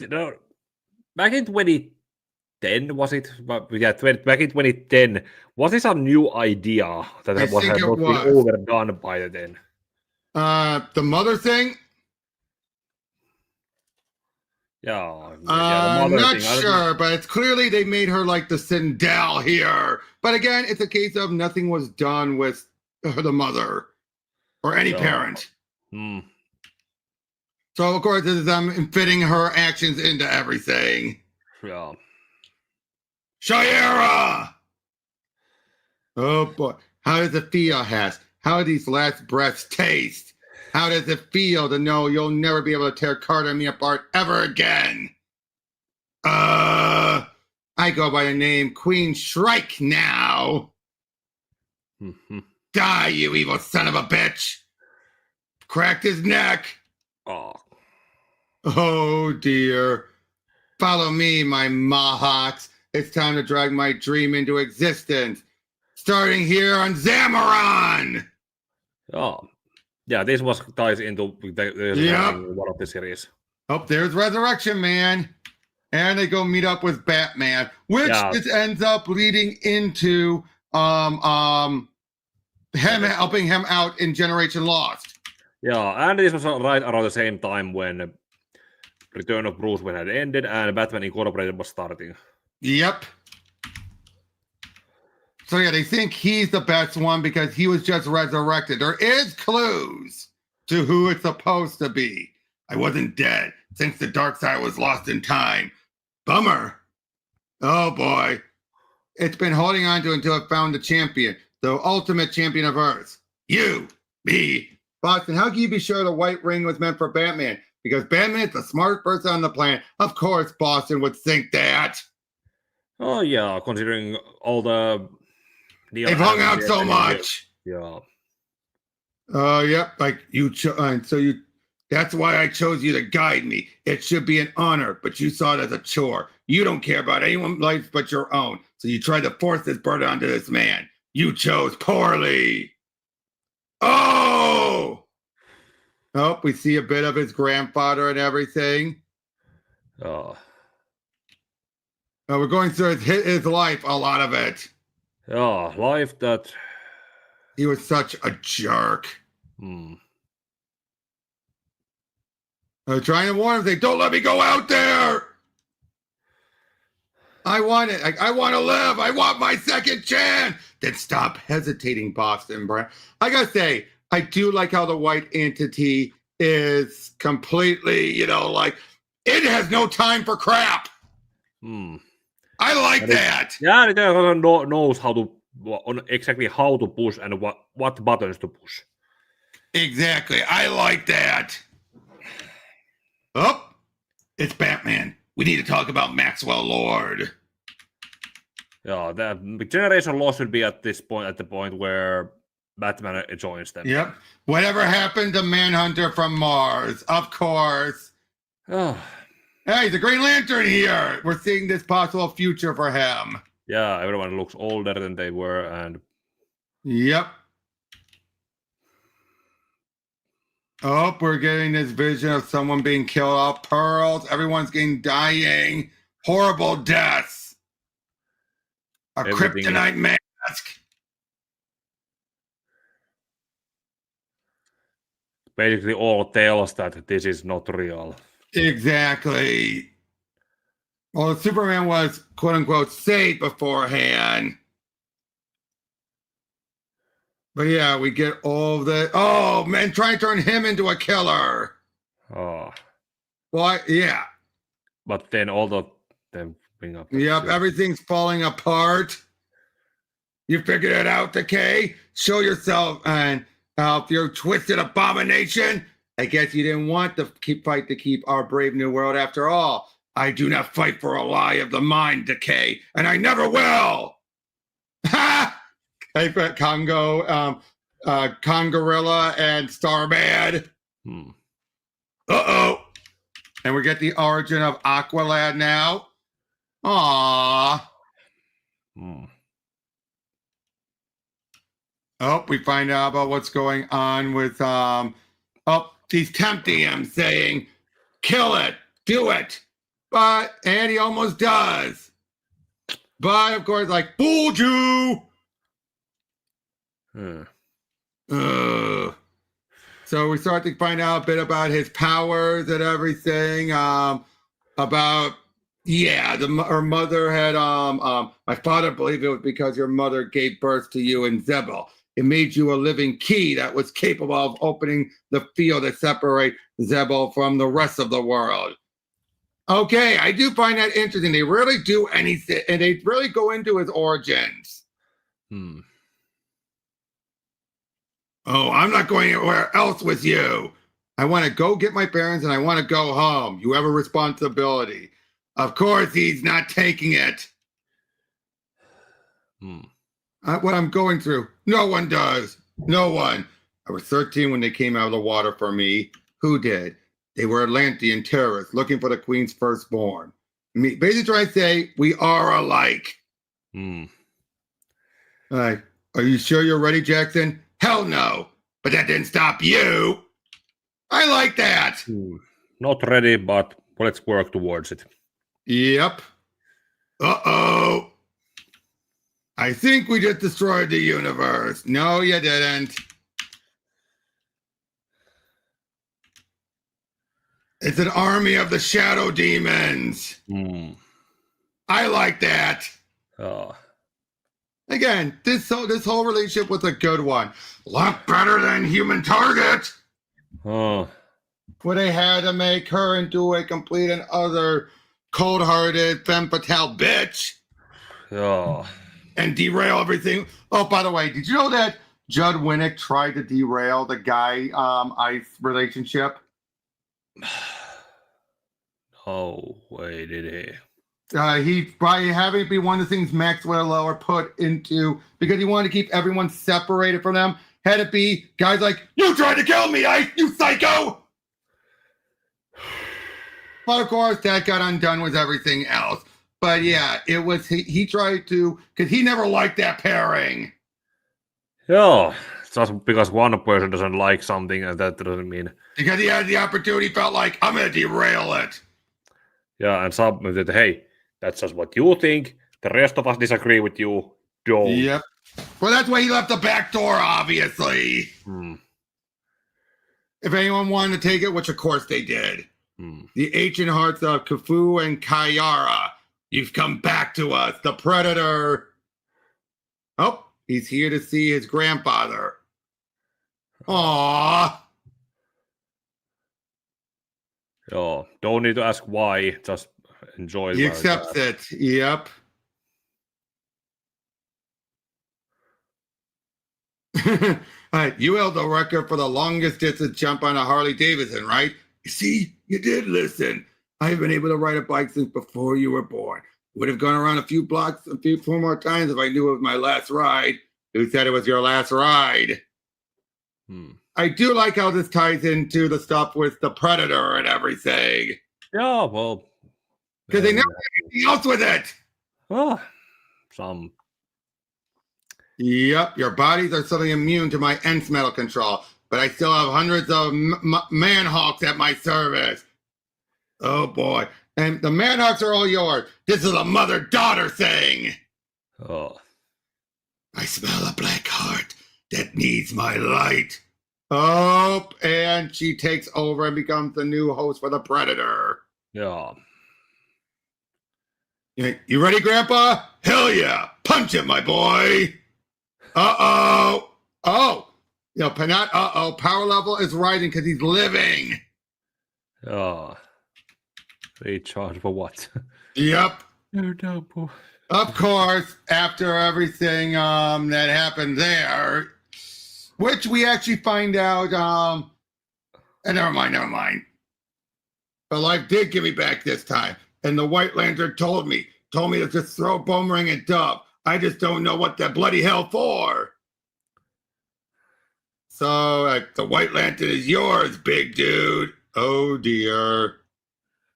back in 2010, was it? Yeah, back in 2010, was this a new idea that had not been overdone by then? The mother thing? Yeah, I'm not sure, but it's clearly they made her like the Sindel here. But again, it's a case of nothing was done with the mother or any parent. So, of course, this is them fitting her actions into everything. Yeah. Shayera! Oh, boy. How does it feel, Hash? How do these last breaths taste? How does it feel to know you'll never be able to tear Carter and me apart ever again? I go by the name Queen Shrike now. Die, you evil son of a bitch! Cracked his neck. Oh, dear. Follow me, my Mohawks. It's time to drag my dream into existence. Starting here on Zamaron! Oh. Yeah, this was ties into one of the series. Oh, there's Resurrection Man. And they go meet up with Batman, which this ends up leading into him helping him out in Generation Lost. Yeah, and this was right around the same time when Return of Bruce Wayne had ended and Batman Incorporated was starting. Yep. So yeah, they think he's the best one because he was just resurrected. There is clues to who it's supposed to be. I wasn't dead since the dark side was lost in time. Bummer. Oh boy. It's been holding on to until it found the champion, the ultimate champion of Earth. You, me. Boston, how can you be sure the white ring was meant for Batman? Because Batman is the smartest person on the planet. Of course, Boston would think that. Oh yeah, considering all the they've hung out so much. Yeah. Yep. Like you, that's why I chose you to guide me. It should be an honor, but you saw it as a chore. You don't care about anyone's life but your own. So you tried to force this burden onto this man. You chose poorly. Oh, we see a bit of his grandfather and everything. We're going through his life, a lot of it. Yeah, life that... He was such a jerk. Trying to warn him, don't let me go out there. I want it. I want to live. I want my second chance. Then stop hesitating, Boston Brand. I gotta say, I do like how the white entity is completely, like, it has no time for crap. I like that. Yeah, it knows exactly how to push and what buttons to push. Exactly. I like that. Oh, it's Batman. We need to talk about Maxwell Lord. Yeah, the Generation Lost should be at the point where Batman joins them. Yep. Whatever happened to Manhunter from Mars? Of course. Oh. Hey, the Green Lantern here. We're seeing this possible future for him. Yeah, everyone looks older than they were, and... Yep. Oh, we're getting this vision of someone being killed off pearls. Everyone's dying. Horrible deaths. A kryptonite mask. Basically all tells that this is not real. Exactly. Well, Superman was, quote-unquote, saved beforehand. But yeah, we get all the... Oh, man, try to turn him into a killer. Oh. Well, yeah. But then all the... them bring up... Yep, everything's falling apart. You figured it out, Decay? Show yourself, and if you're twisted abomination, I guess you didn't want to fight to keep our brave new world after all. I do not fight for a lie of the mind, Decay, and I never will. Ha! I put Congo, Congorilla, and Starman. Uh-oh. And we get the origin of Aqualad now. Aww. Oh, we find out about what's going on with, he's tempting him, saying, kill it, do it. And he almost does. But, of course, like, fooled you. So we start to find out a bit about his powers and everything. Her mother had, my father believed it was because your mother gave birth to you in Zebel. It made you a living key that was capable of opening the field that separates Zebo from the rest of the world. Okay, I do find that interesting. They really do anything, and they really go into his origins. Oh, I'm not going anywhere else with you. I want to go get my parents and I want to go home. You have a responsibility. Of course, he's not taking it. What I'm going through, no one does. No one. I was 13 when they came out of the water for me. Who did? They were Atlantean terrorists looking for the Queen's firstborn. Basically trying to say, we are alike. All right. Are you sure you're ready, Jackson? Hell no. But that didn't stop you. I like that. Not ready, but let's work towards it. Yep. Uh-oh. I think we just destroyed the universe. No, you didn't. It's an army of the shadow demons. I like that. Again, this whole relationship was a good one. A lot better than Human Target. Where they had to make her into a complete and utter cold-hearted femme fatale bitch. And derail everything. Oh, by the way, did you know that Judd Winnick tried to derail the guy Ice relationship? Oh, wait, did he? He by having it be one of the things Maxwell Lower put into, because he wanted to keep everyone separated from them, had it be guys like, you tried to kill me, Ice, you psycho! But of course, that got undone with everything else. But yeah, it was, he tried to, because he never liked that pairing. Yeah, just because one person doesn't like something, and that doesn't mean... Because he had the opportunity, felt like, I'm going to derail it. Yeah, and some that, hey, that's just what you think. The rest of us disagree with you. Don't. Yep. Well, that's why he left the back door, obviously. If anyone wanted to take it, which of course they did. The ancient hearts of Khufu and Kayara. You've come back to us, the Predator. Oh, he's here to see his grandfather. Aww. Oh, don't need to ask why. Just enjoy. He accepts it. Yep. All right, you held the record for the longest distance jump on a Harley Davidson, right? You see, you did listen. I've been able to ride a bike since before you were born. Would have gone around a few blocks four more times if I knew it was my last ride. Who said it was your last ride? I do like how this ties into the stuff with the Predator and everything. Yeah, well... Because they never did anything else with it. Oh, some... Yep, your bodies are suddenly immune to my Nth metal control, but I still have hundreds of Manhawks at my service. Oh boy. And the Manhawks are all yours. This is a mother-daughter thing. Oh. I smell a black heart that needs my light. Oh, and she takes over and becomes the new host for the Predator. Yeah. You ready, Grandpa? Hell yeah. Punch it, my boy. Uh-oh. Oh. Not uh-oh. Power level is rising because he's living. Oh. Recharge for what? Yep. Of course, after everything that happened there, which we actually find out, never mind. But life did give me back this time. And the White Lantern told me to just throw Boomerang and Dove. I just don't know what the bloody hell for. So the White Lantern is yours, big dude. Oh dear.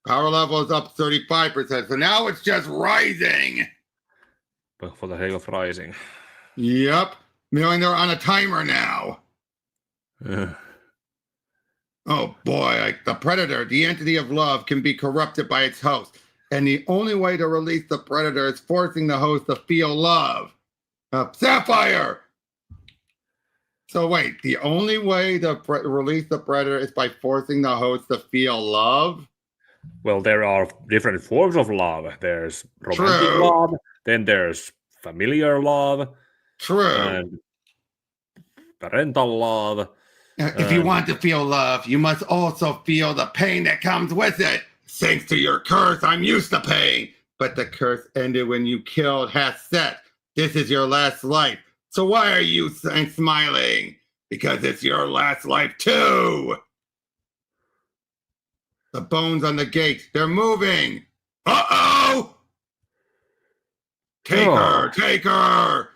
Power level is up 35%. So now it's just rising. But for the hell of rising. Yep. Meaning they're on a timer now. Oh boy, the Predator, the entity of love, can be corrupted by its host. And the only way to release the Predator is forcing the host to feel love. Sapphire! So wait, the only way to release the Predator is by forcing the host to feel love? Well, there are different forms of love. There's romantic love, then there's familiar love. True. And parental love. If you want to feel love, you must also feel the pain that comes with it. Thanks to your curse, I'm used to pain. But the curse ended when you killed Hasset. This is your last life. So why are you smiling? Because it's your last life too. The bones on the gate, they're moving. Uh-oh! Take her, take her.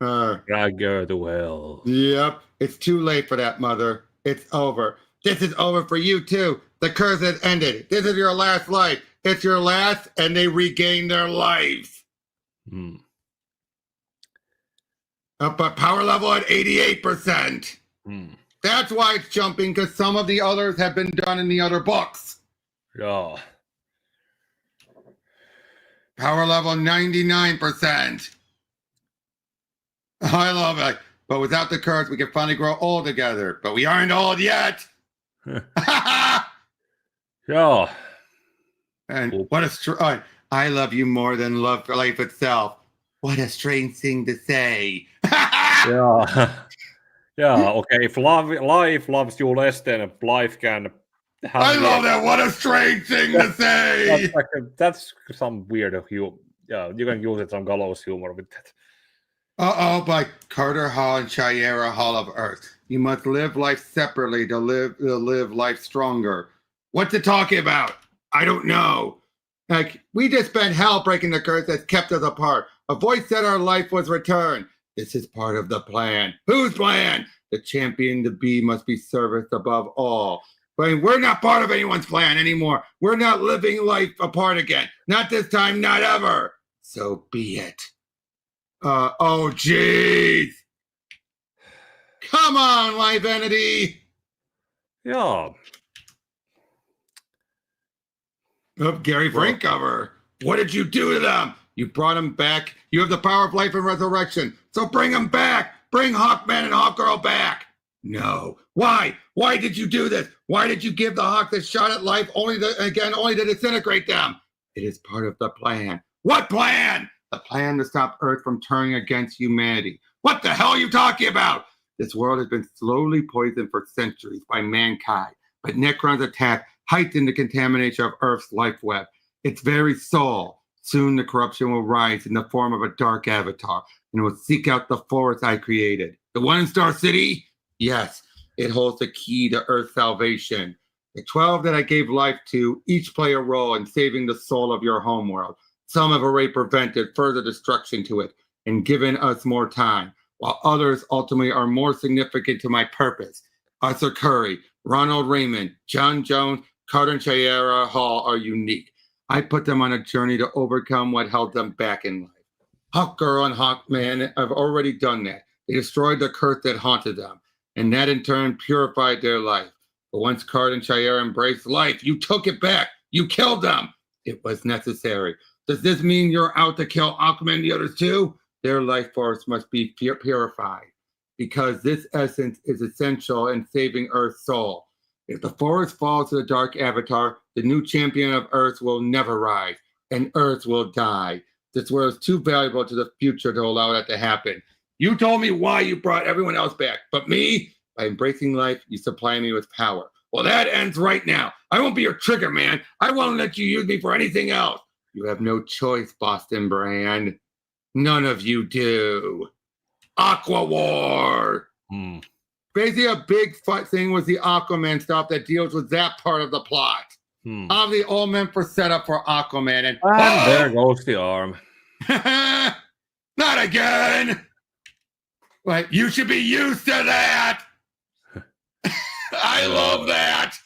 Drag her to hell. Yep, it's too late for that, Mother. It's over. This is over for you too. The curse has ended. This is your last life. It's your last, and they regain their lives. Up at power level at 88%. That's why it's jumping, because some of the others have been done in the other books. Yeah. Power level 99%. I love it. But without the curse, we can finally grow old together. But we aren't old yet. Yeah. And what a I love you more than love for life itself. What a strange thing to say. Yeah. Yeah, okay. If life loves you less than life can have I love that. What a strange thing to say. That's some weird humor. Yeah, you can use it some gallows humor with that. By Carter Hall and Shayera Hall of Earth. You must live life separately to live life stronger. What's it talking about? I don't know. Like, we just spent hell breaking the curse that's kept us apart. A voice said our life was returned. This is part of the plan. Whose plan? The champion to be must be serviced above all. But we're not part of anyone's plan anymore. We're not living life apart again. Not this time, not ever. So be it. Oh, jeez. Come on, Life Entity. Yeah. Gary Frank cover. What did you do to them? You brought them back. You have the power of life and resurrection. So bring them back. Bring Hawkman and Hawkgirl back. No. Why? Why did you do this? Why did you give the Hawk the shot at life only to disintegrate them? It is part of the plan. What plan? The plan to stop Earth from turning against humanity. What the hell are you talking about? This world has been slowly poisoned for centuries by mankind, but Necron's attack heightened the contamination of Earth's life web. Its very soul. Soon the corruption will rise in the form of a dark avatar and will seek out the forest I created. The one in Star City? Yes, it holds the key to Earth's salvation. The 12 that I gave life to each play a role in saving the soul of your homeworld. Some have already prevented further destruction to it and given us more time, while others ultimately are more significant to my purpose. Arthur Curry, Ronald Raymond, John Jones, Carter and Shayera Hall are unique. I put them on a journey to overcome what held them back in life. Hawkgirl and Hawkman have already done that. They destroyed the curse that haunted them, and that in turn purified their life. But once Carter and Shayera embraced life, you took it back. You killed them. It was necessary. Does this mean you're out to kill Aquaman and the others too? Their life force must be purified, because this essence is essential in saving Earth's soul. If the forest falls to the dark avatar, the new champion of Earth will never rise, and Earth will die. This world is too valuable to the future to allow that to happen. You told me why you brought everyone else back, but me, by embracing life, you supply me with power. Well, that ends right now. I won't be your trigger man. I won't let you use me for anything else. You have no choice, Boston Brand. None of you do. Aqua War. Basically, a big thing was the Aquaman stuff that deals with that part of the plot. Obviously, all meant for setup for Aquaman. And there goes the arm. Not again. Like, you should be used to that. I love that.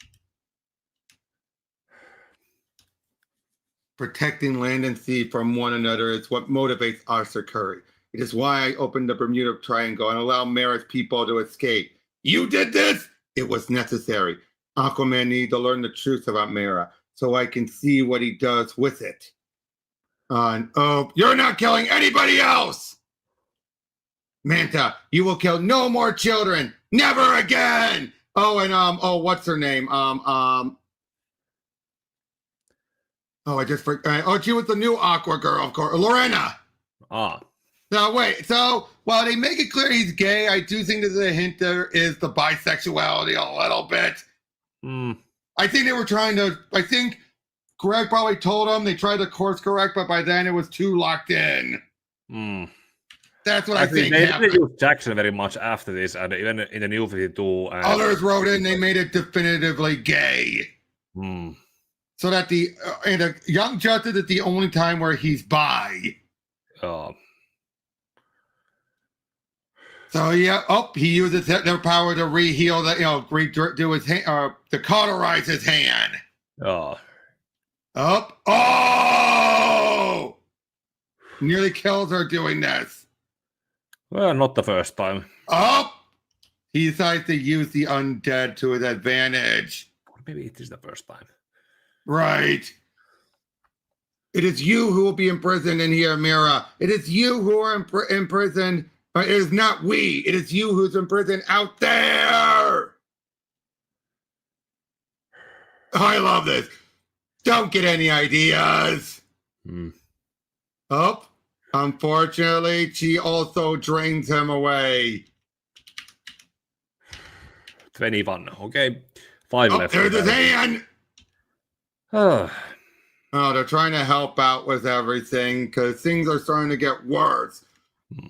Protecting land and sea from one another is what motivates Arthur Curry. It is why I opened the Bermuda Triangle and allowed Mara's people to escape. You did this? It was necessary. Aquaman needs to learn the truth about Mara so I can see what he does with it. You're not killing anybody else! Manta, you will kill no more children! Never again! What's her name? I just forgot. She was the new Aqua girl, of course. Lorena. Ah. So wait, so while they make it clear he's gay, I do think there's a hint there is the bisexuality a little bit. I think they were trying to, I think Greg probably told them, they tried to course correct, but by then it was too locked in. That's what I think they happened. didn't use Jackson very much after this, and even in the New 52. Others wrote in, they made it definitively gay. So that and the Young Justice is the only time where he's bi. So yeah, he uses their power to re-heal the, redo his hand, to cauterize his hand. Nearly kills her doing this. Well, not the first time. He decides to use the undead to his advantage. Maybe it is the first time. Right. It is you who will be imprisoned in here, Mira. It is you who are imprisoned. But it is not we. It is you who's imprisoned out there. I love this. Don't get any ideas. Unfortunately, she also drains him away. 21. Okay. 5 left. There's his hand. They're trying to help out with everything because things are starting to get worse.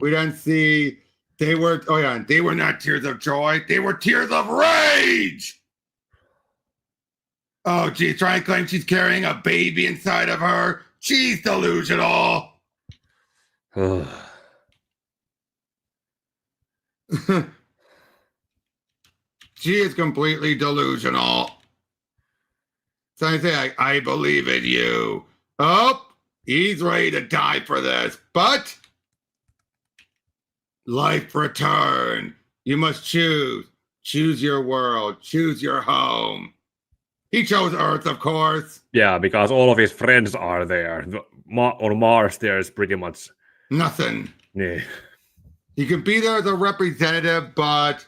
We don't see they were not tears of joy, they were tears of rage. She's trying to claim she's carrying a baby inside of her. She's delusional. She is completely delusional. So I say, I believe in you. He's ready to die for this, but life return. You must choose. Choose your world. Choose your home. He chose Earth, of course. Yeah, because all of his friends are there. On Mars, there's pretty much nothing. Yeah. He can be there as a representative, but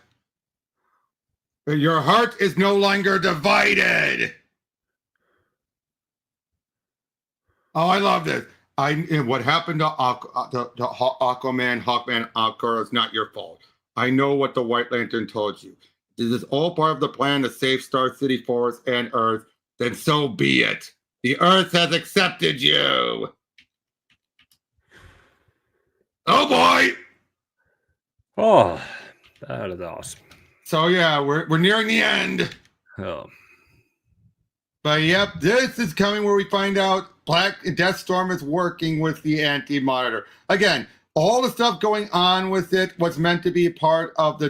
your heart is no longer divided. I love this. What happened to Aquaman, Hawkman, Hawkgirl is not your fault. I know what the White Lantern told you. This is all part of the plan to save Star City Forest and Earth. Then so be it. The Earth has accepted you. Oh boy! That is awesome. So yeah, we're nearing the end. But yep, this is coming where we find out Deathstorm is working with the Anti-Monitor. Again, all the stuff going on with it was meant to be part of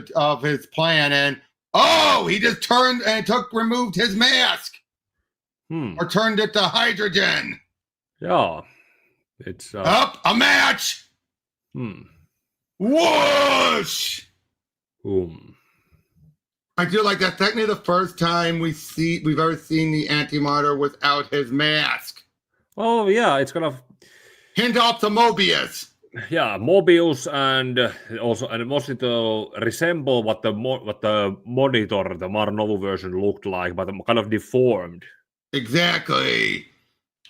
his plan, and he just turned and removed his mask. Or turned it to hydrogen. Yeah. It's a match. Whoosh! I feel like that's technically the first time we've ever seen the Anti-Monitor without his mask. Oh yeah, it's kind of hint off to Mobius. Yeah, Mobius, and mostly to resemble what the monitor, the Mar-Novu version, looked like, but kind of deformed. Exactly.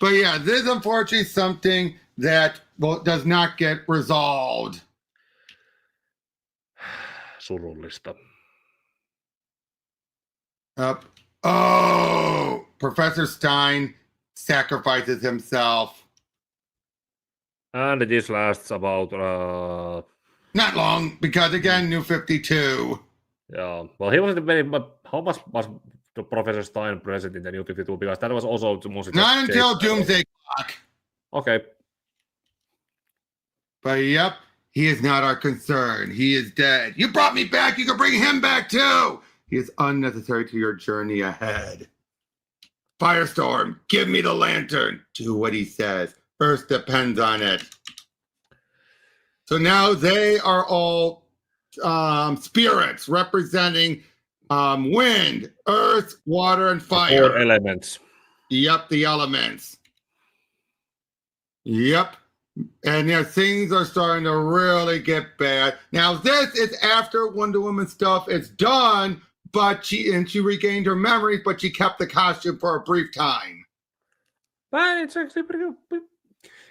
But yeah, this is unfortunately something that does not get resolved. Surullista. Professor Stein sacrifices himself. And this lasts about not long, because again, New 52. Yeah, well, he wasn't very. But how much was the Professor Stein present in the New 52? Because that was also mostly not until Doomsday Clock. Okay. But yep, he is not our concern. He is dead. You brought me back. You can bring him back too. He is unnecessary to your journey ahead. Firestorm, give me the lantern. Do what he says. Earth depends on it. So now they are all spirits representing wind, earth, water, and fire. 4 elements. Yep, the elements. Yep. And yeah, things are starting to really get bad. Now, this is after Wonder Woman stuff is done, but she regained her memories, but she kept the costume for a brief time. But it's actually pretty good.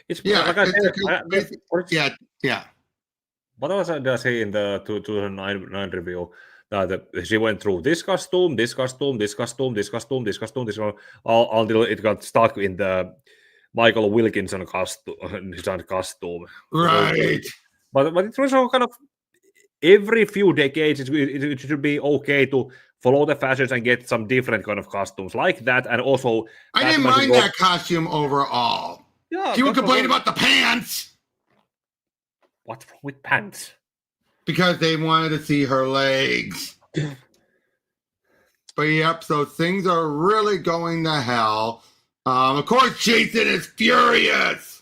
It's yeah, like yeah. what else did I say in the 2009 review? That she went through this costume, this costume, this costume, this costume, this costume, this one, until it got stuck in the Michael Wilkinson costume. Right. But it's also kind of every few decades it should be okay to follow the fashions and get some different kind of costumes like that. And also, I didn't mind that costume overall. Yeah, she would complain about the pants. What's wrong with pants? Because they wanted to see her legs. But yep, so things are really going to hell. Of course, Jason is furious.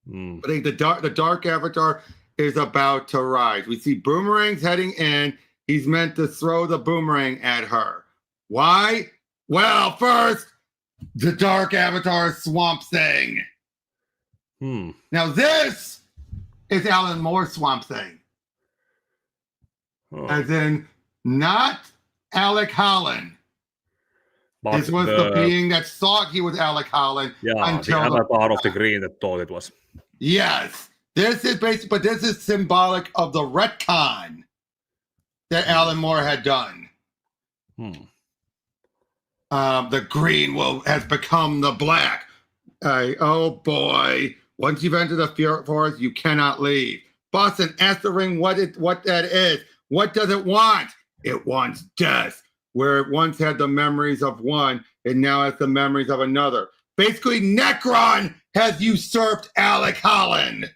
I think the dark avatar is about to rise. We see Boomerang's heading in. He's meant to throw the boomerang at her. Why? Well, first, the dark avatar Swamp Thing. Now this is Alan Moore's Swamp Thing. As in, not Alec Holland. But this was the being that thought he was Alec Holland. Yeah, until the avatar of the green that thought it was. Yes. This is basically, but this is symbolic of the retcon that Alan Moore had done. The green has become the black. Oh boy. Once you've entered the forest, you cannot leave. Boston, ask the ring what that is. What does it want? It wants death. Where it once had the memories of one, it now has the memories of another. Basically, Necron has usurped Alec Holland.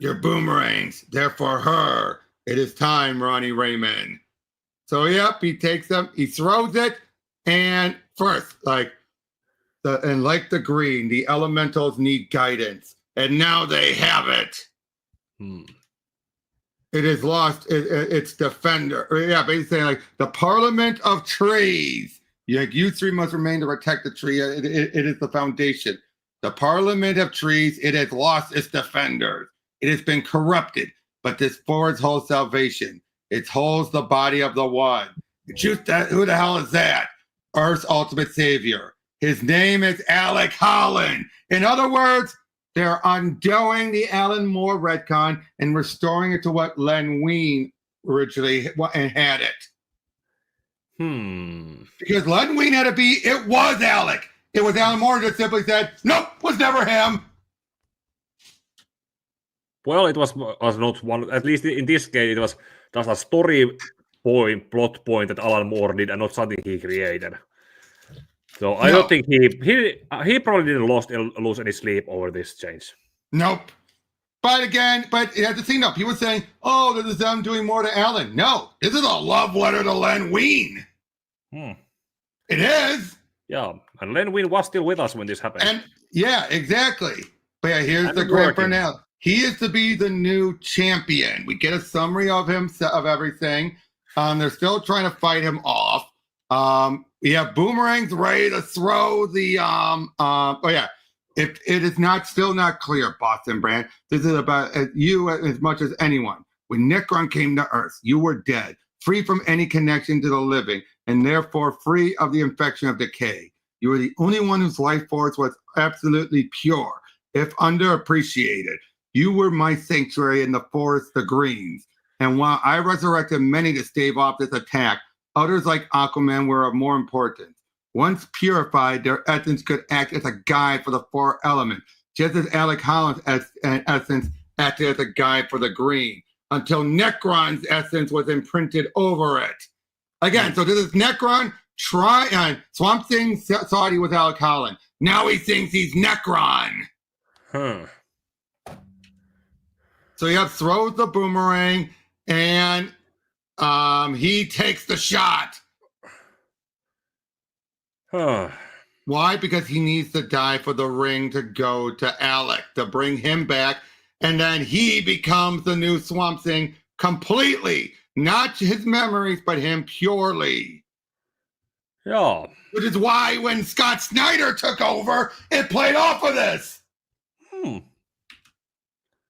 Your boomerangs, they're for her. It is time, Ronnie Raymond. So, yep, he takes them, he throws it, and first, like the green, the elementals need guidance, and now they have it. It has lost its defender. Yeah, basically saying like the Parliament of Trees. You three must remain to protect the tree. It is the foundation. The Parliament of Trees, it has lost its defenders. It has been corrupted, but this forest holds salvation. It holds the body of the one. Who the hell is that? Earth's ultimate savior. His name is Alec Holland. In other words, they're undoing the Alan Moore retcon and restoring it to what Len Wein originally had it. Because Len Wein had to be, it was Alec. It was Alan Moore just simply said, nope, was never him. Well, it was not one, at least in this case, it was just a story plot point that Alan Moore did and not something he created. So I don't think he probably didn't lose any sleep over this change. Nope. But again, you have to think up. He was saying, oh, this is them doing more to Alan. No, this is a love letter to Len Wein. It is. Yeah, and Len Wein was still with us when this happened. And yeah, exactly. But yeah, here's the grand finale. He is to be the new champion. We get a summary of him, of everything. They're still trying to fight him off. We have Boomerang's ready to throw the it is still not clear, Boston Brand. This is about you as much as anyone. When Necron came to Earth, you were dead, free from any connection to the living, and therefore free of the infection of decay. You were the only one whose life force was absolutely pure, if underappreciated. You were my sanctuary in the forest, the Greens. And while I resurrected many to stave off this attack, others like Aquaman were of more importance. Once purified, their essence could act as a guide for the four elements, just as Alec Holland's essence acted as a guide for the green, until Necron's essence was imprinted over it. Again, so this is Necron, Swamp Thing thought he was Alec Holland. Now he thinks he's Necron. So he throws the boomerang, and he takes the shot. Why? Because he needs to die for the ring to go to Alec, to bring him back. And then he becomes the new Swamp Thing completely. Not his memories, but him purely. Yeah. Which is why when Scott Snyder took over, it played off of this.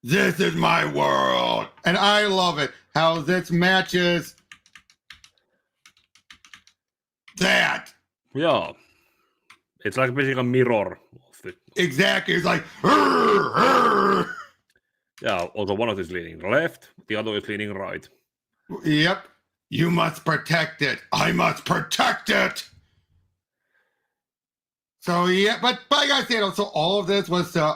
This is my world. And I love it. How this matches that. Yeah. It's like basically a mirror. Exactly. It's like, "Arr, arr." Yeah, also one of is leaning left, the other is leaning right. Yep. You must protect it. I must protect it. So, yeah, but like I said, so all of this was to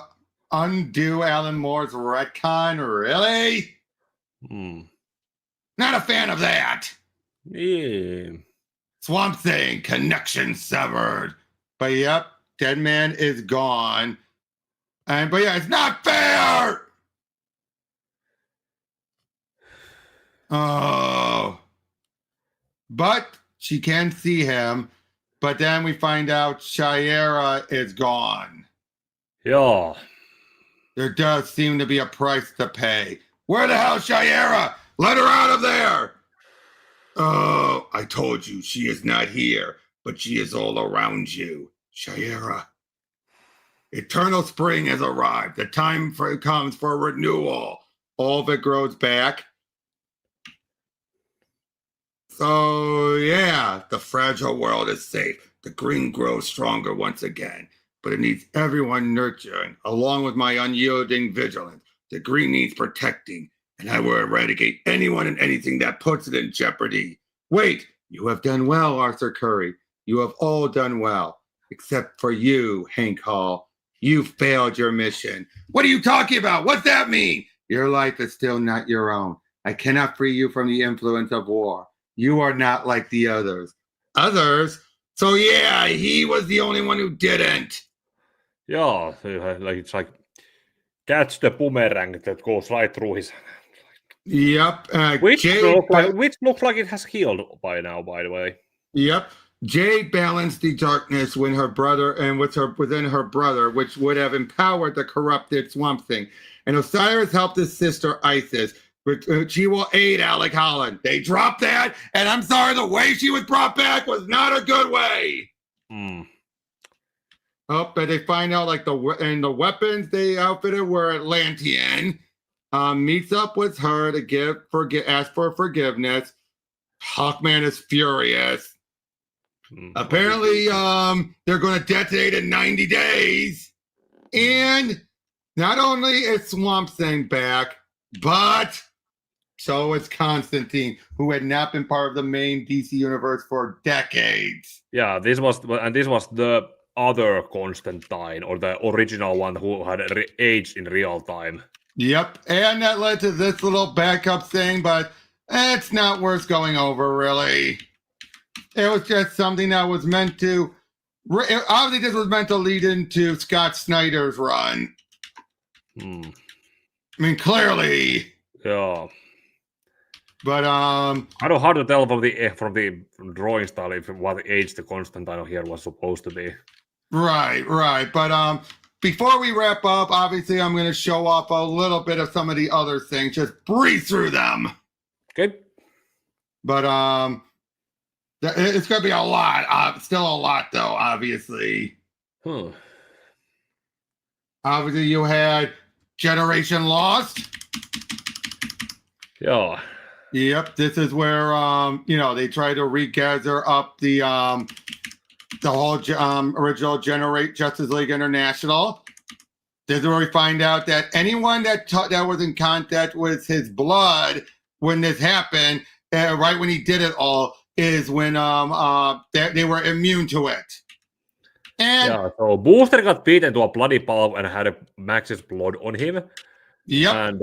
undo Alan Moore's retcon, really? Not a fan of that. Yeah. Swamp Thing, connection severed. But yep, Deadman is gone. But yeah, it's not fair! Oh. But she can see him. But then we find out Shiera is gone. Yeah. There does seem to be a price to pay. Where the hell is Shiera? Let her out of there! Oh, I told you, she is not here, but she is all around you. Shiera. Eternal spring has arrived. The time comes for renewal. All of it grows back. So, yeah, the fragile world is safe. The green grows stronger once again, but it needs everyone nurturing, along with my unyielding vigilance. The green needs protecting, and I will eradicate anyone and anything that puts it in jeopardy. Wait, you have done well, Arthur Curry. You have all done well, except for you, Hank Hall. You failed your mission. What are you talking about? What's that mean? Your life is still not your own. I cannot free you from the influence of war. You are not like the others. Others? So yeah, he was the only one who didn't. Yeah, like it's like catch the boomerang that goes right through his. Yep. Which looks like it has healed by now, by the way. Yep. Jade balanced the darkness when her brother and within her brother, which would have empowered the corrupted Swamp Thing. And Osiris helped his sister Isis. She will aid Alec Holland. They dropped that, and I'm sorry, the way she was brought back was not a good way. Oh, but they find out like the weapons they outfitted were Atlantean. Meets up with her to ask for forgiveness. Hawkman is furious. Apparently, they're going to detonate in 90 days. And not only is Swamp Thing back, but so is Constantine, who had not been part of the main DC universe for decades. Yeah, this was the other Constantine, or the original one who had aged in real time. Yep, and that led to this little backup thing, but it's not worth going over, really. It was just something that was meant to, obviously this was meant to lead into Scott Snyder's run. I mean, clearly. Yeah. But I don't know how to tell from the drawing style if what age the Constantine here was supposed to be. Right. But before we wrap up, obviously I'm going to show off a little bit of some of the other things. Just breeze through them. Okay. But it's going to be a lot. Still a lot, though, obviously. Obviously, you had Generation Lost. Yeah. Yep. This is where they try to regather up the whole original Justice League International. This is where we find out that anyone that was in contact with his blood when this happened, right when he did it all, is when they were immune to it. And yeah, so Booster got beaten to a bloody pulp and had Max's blood on him. Yep. And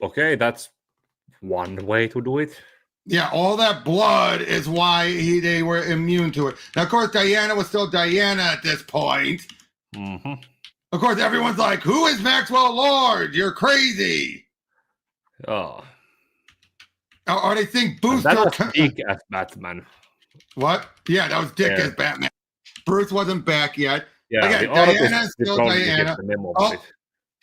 okay, that's one way to do it. Yeah, all that blood is why they were immune to it. Now, of course, Diana was still Diana at this point. Of course, everyone's like, who is Maxwell Lord? You're crazy. Oh. Or they think Booster... And that was Dick as Batman. What? Yeah, that was Dick as Batman. Bruce wasn't back yet. Yeah, again, Diana's still Diana.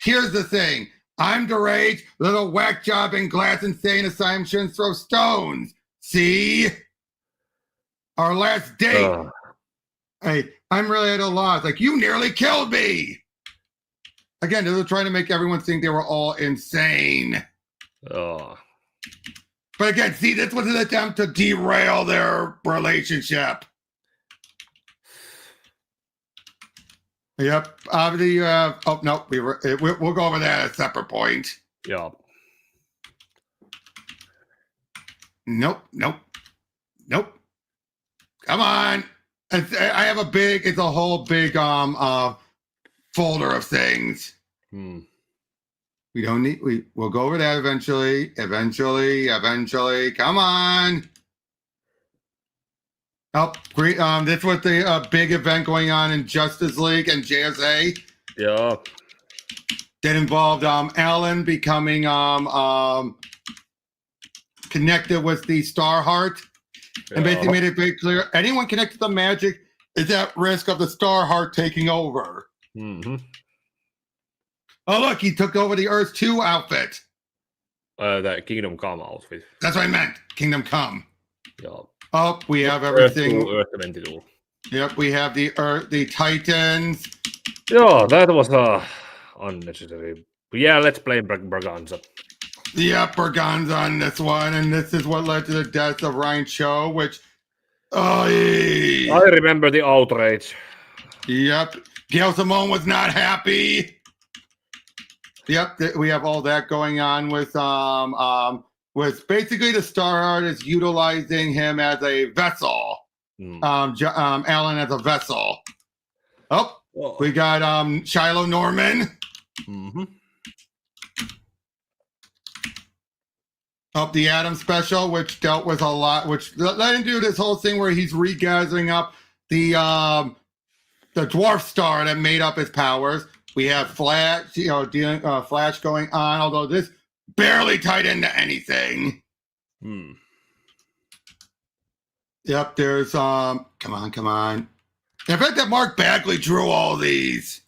Here's the thing. I'm deranged, little whack job in glass insane asylum shouldn't throw stones. See? Our last date. Hey, I'm really at a loss. Like, you nearly killed me. Again, they were trying to make everyone think they were all insane. But again, see, this was an attempt to derail their relationship. Yep. Oh no, we'll go over that at a separate point. Yeah. Nope. Come on. I have it's a whole big folder of things. We don't need. We'll go over that eventually. Come on. Oh, great. This was the big event going on in Justice League and JSA. Yeah. That involved Alan becoming connected with the Star Heart. And basically made it very clear, anyone connected to magic is at risk of the Star Heart taking over. Mm-hmm. Oh, look, he took over the Earth 2 outfit. That Kingdom Come outfit. That's what I meant. Kingdom Come. Yeah. Oh, we have everything. Earth 22. Yep, we have the Titans. Yeah, that was unnecessary. But yeah, let's play Braganza. Yep, Braganza on this one, and this is what led to the death of Ryan Cho, which... I remember the outrage. Yep, Gail Simone was not happy. Yep, we have all that going on with basically the Star Heart is utilizing him as a vessel. Alan as a vessel. Oh, we got Shiloh Norman. Mm-hmm. Of the Atom Special, which dealt with a lot, which let him do this whole thing where he's regathering up the dwarf star that made up his powers. We have Flash, dealing Flash going on, although this barely tied into anything. Yep, there's come on. In fact, that Mark Bagley drew all these.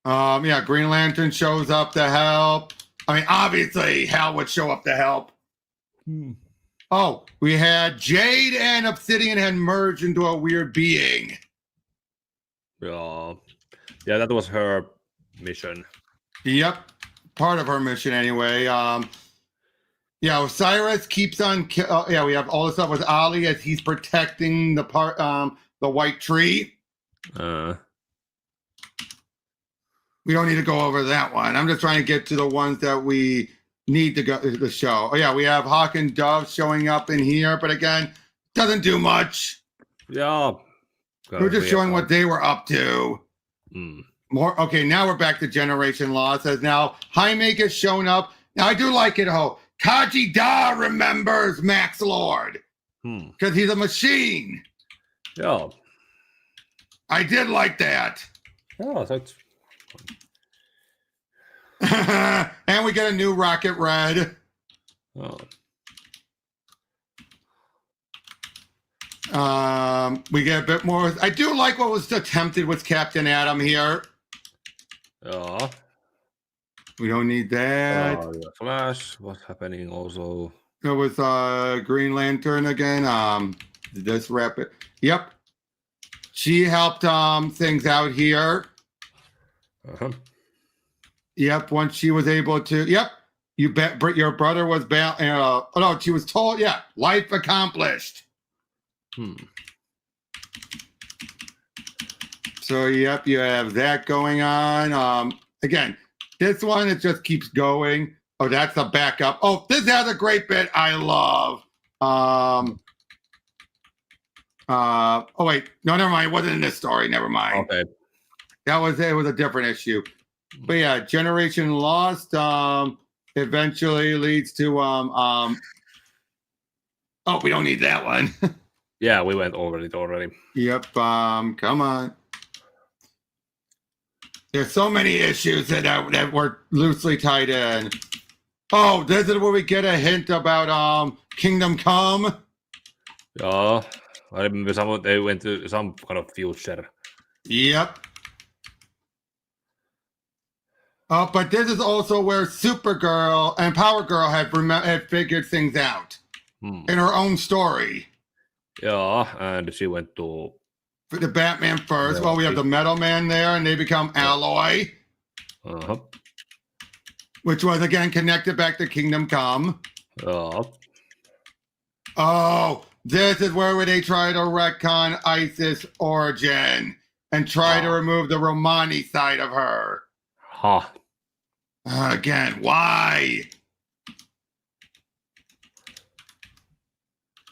Yeah, Green Lantern shows up to help. I mean, obviously, Hal would show up to help. Oh, we had Jade and Obsidian had merged into a weird being. Yeah, that was her mission. Yep, part of her mission anyway. Yeah, Osiris keeps on. Yeah, we have all this stuff with Ali as he's protecting the white tree. We don't need to go over that one. I'm just trying to get to the ones that we need to go to the show. Oh yeah, we have Hawk and Dove showing up in here, but again, doesn't do much. Yeah. We're just showing what they were up to. More okay, now we're back to Generation Law. It says now Jaime gets shown up. Now I do like it, Kaji Da remembers Max Lord. Because he's a machine. Yeah. I did like that. Oh, that's and we get a new Rocket Red. We get a bit more. I do like what was attempted with Captain Atom here. We don't need that. Flash, what's happening also? It was Green Lantern again. Did this wrap it? Yep. She helped things out here. Yep, once she was able to, yep, you bet your brother was oh no, she was told, yeah, life accomplished. So, yep, you have that going on. Again, this one, it just keeps going. Oh, that's a backup. Oh, this has a great bit I love. Oh, wait, no, never mind. It wasn't in this story. Never mind. Okay. It was a different issue. But yeah, Generation Lost eventually leads to oh, we don't need that one. Yeah, we went over it already. Yep, come on. There's so many issues that were loosely tied in. Oh, this is where we get a hint about Kingdom Come. Yeah, I remember they went to some kind of future. Yep. But this is also where Supergirl and Power Girl had figured things out in her own story. Yeah, and she went to For the Batman first. Well, we have the Metal Man there, and they become Alloy, which was again connected back to Kingdom Come. Oh, This is where they try to retcon Isis' origin and try to remove the Romani side of her. Huh. Again, why?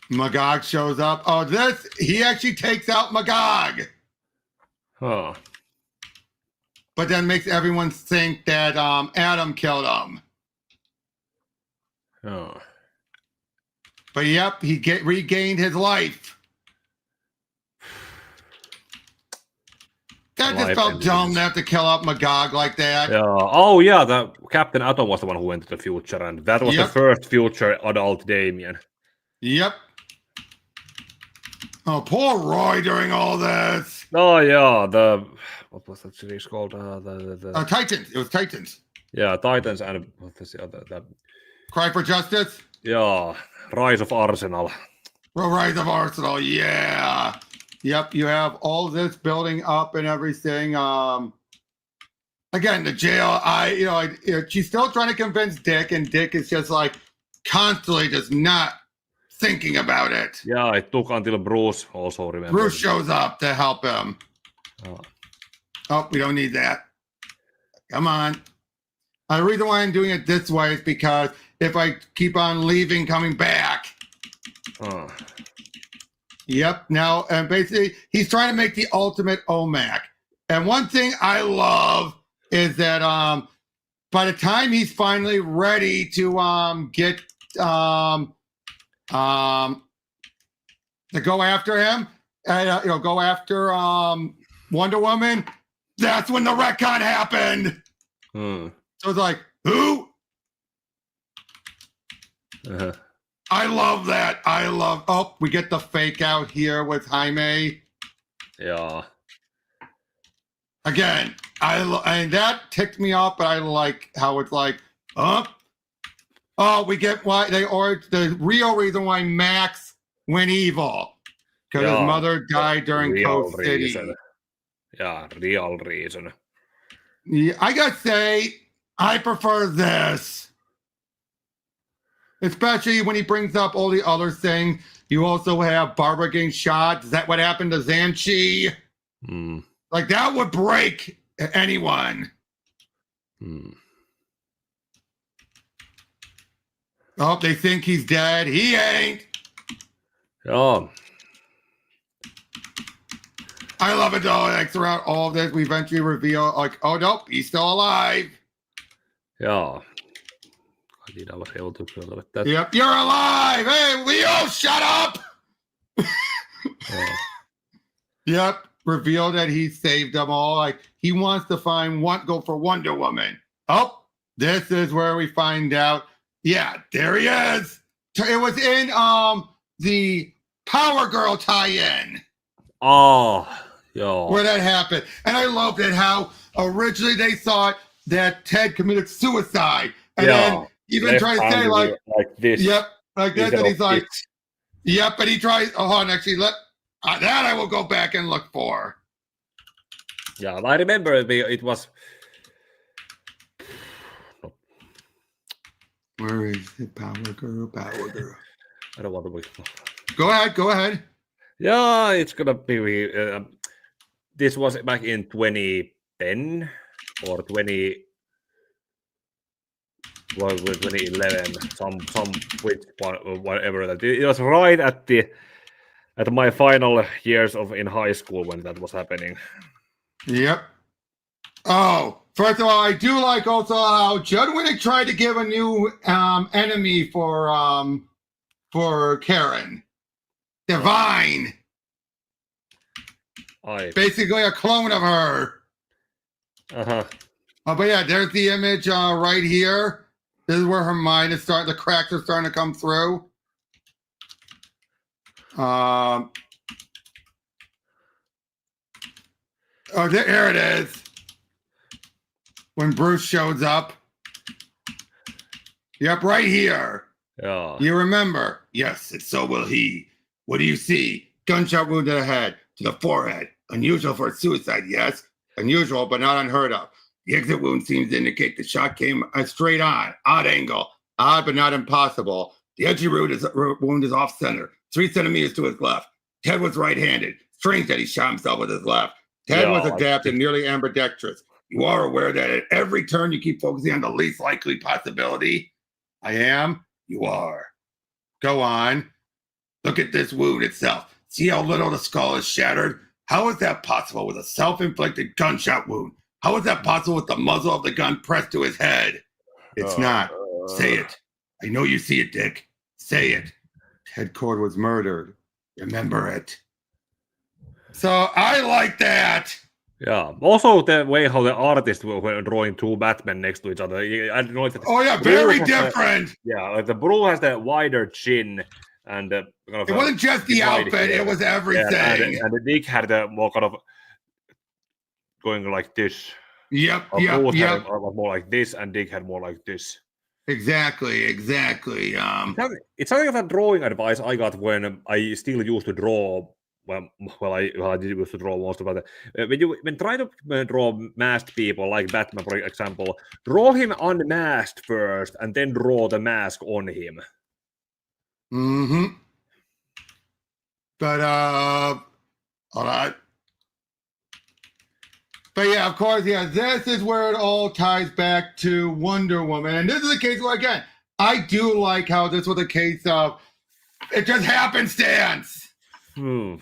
Magog shows up. Oh, he actually takes out Magog. Huh. But then makes everyone think that Adam killed him. Oh. But yep, he regained his life. That just felt dumb to have to kill up Magog like that. Yeah. Oh yeah, the Captain Atom was the one who went to the future, and that was the first future adult Damien. Yep. Oh, poor Roy during all this. Oh yeah, what was that series called? Titans. It was Titans. Yeah, Titans, and what was the other? Cry for Justice. Yeah, Rise of Arsenal. Rise of Arsenal. Yeah. Yep. You have all this building up and everything. Again, the jail. She's still trying to convince Dick, and Dick is just like constantly just not thinking about it. Yeah, it took until Bruce also remembered. Bruce shows up to help him. Oh, we don't need that. Come on. The reason why I'm doing it this way is because if I keep on leaving, coming back. Yep. Now, and basically, he's trying to make the ultimate OMAC. And one thing I love is that by the time he's finally ready to get to go after him, go after Wonder Woman, that's when the retcon happened. So it's like, who? I love that. Oh, we get the fake out here with Jaime. Yeah. Again, and that ticked me off, but I like how it's like, oh, we get why the real reason why Max went evil. Because his mother died during Coast City. Yeah, real reason. Yeah, I gotta say, I prefer this. Especially when he brings up all the other things. You also have Barbara getting shot. Is that what happened to Xanchi? Like, that would break anyone. Oh, they think he's dead. He ain't. Yeah. I love it though. Like, throughout all of this, we eventually reveal, like, oh, nope, he's still alive. Yeah. I was able to feel that. Yep, you're alive. Hey, Leo, shut up. Yep, reveal that he saved them all. Like, he wants to go for Wonder Woman. Oh, this is where we find out. Yeah, there he is. It was in the Power Girl tie-in. Oh, yeah. Where that happened. And I loved it how originally they thought that Ted committed suicide. And then even trying to say like this. Yep, like this. And he's like, yep, but he tries, and actually that I will go back and look for. Yeah, I remember it was. Where is it? Power Girl. I don't want to. Go ahead. Yeah, it's gonna be. This was back in 2010 or 2011. Some which whatever that. It was right at my final years in high school when that was happening. Yep. Oh, first of all, I do like also how Judd Winnick tried to give a new enemy for Karen. Divine. Basically a clone of her. Oh, but yeah, there's the image right here. This is where her mind is starting, the cracks are starting to come through. Oh, there it is. When Bruce shows up. Yep, right here. Yeah. You remember? Yes, and so will he. What do you see? Gunshot wound to the head, to the forehead. Unusual for a suicide, yes. Unusual, but not unheard of. The exit wound seems to indicate the shot came straight on. Odd angle. Odd, but not impossible. The edgy wound is off-center. 3 centimeters to his left. Ted was right-handed. Strange that he shot himself with his left. Ted was adept and nearly ambidextrous. You are aware that at every turn you keep focusing on the least likely possibility? I am. You are. Go on. Look at this wound itself. See how little the skull is shattered? How is that possible with a self-inflicted gunshot wound? How is that possible with the muzzle of the gun pressed to his head? It's not. Say it. I know you see it, Dick. Say it. Ted Kord was murdered. Remember it. So I like that. Yeah. Also, the way how the artists were drawing two Batman next to each other. I don't know if oh yeah, very different. Like the Brew has the wider chin, and kind of it wasn't just the outfit; it was everything. Yeah, and the Dick had the more kind of going like this. Yep. Had more like this, and Dick had more like this. Exactly. It's something of a drawing advice I got when I still used to draw. Well, I did used to draw most of it. When try to draw masked people like Batman, for example, draw him unmasked first, and then draw the mask on him. Mm-hmm. But all right. But yeah, of course, yeah, this is where it all ties back to Wonder Woman. And this is the case where, again, I do like how this was a case of it just happenstance. But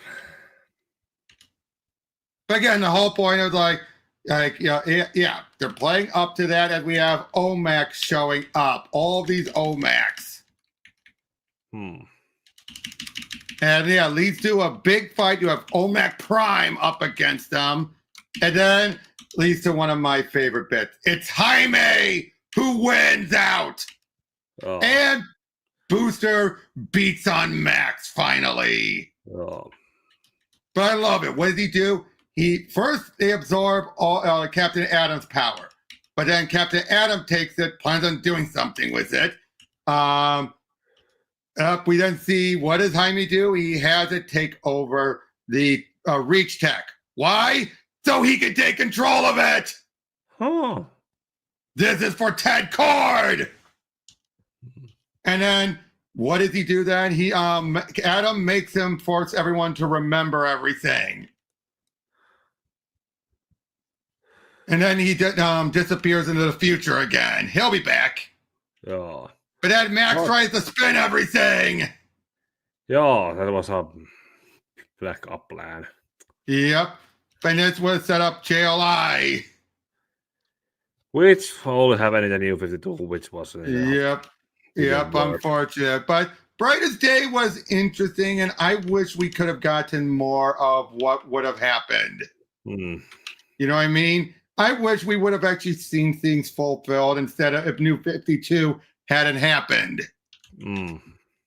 again, the whole point is like yeah, they're playing up to that as we have Omax showing up. All these Omax. And yeah, leads to a big fight. You have Omac Prime up against them. And then leads to one of my favorite bits. It's Jaime who wins out. And Booster beats on Max finally. But I love it. What does he do? They absorb all Captain Atom's power. But then Captain Atom takes it, plans on doing something with it. We then see, what does Jaime do? He has it take over the Reach Tech. Why? So he can take control of it. This is for Ted Kord. And then what does he do then? Adam makes him force everyone to remember everything. And then he disappears into the future again. He'll be back. But then Max tries to spin everything. Yeah, that was a backup plan. Yep. And this was set up JLI. Which only have anything new 52, which was... Yep, unfortunate. But Brightest Day was interesting, and I wish we could have gotten more of what would have happened. You know what I mean? I wish we would have actually seen things fulfilled instead of if New 52 hadn't happened. I mean,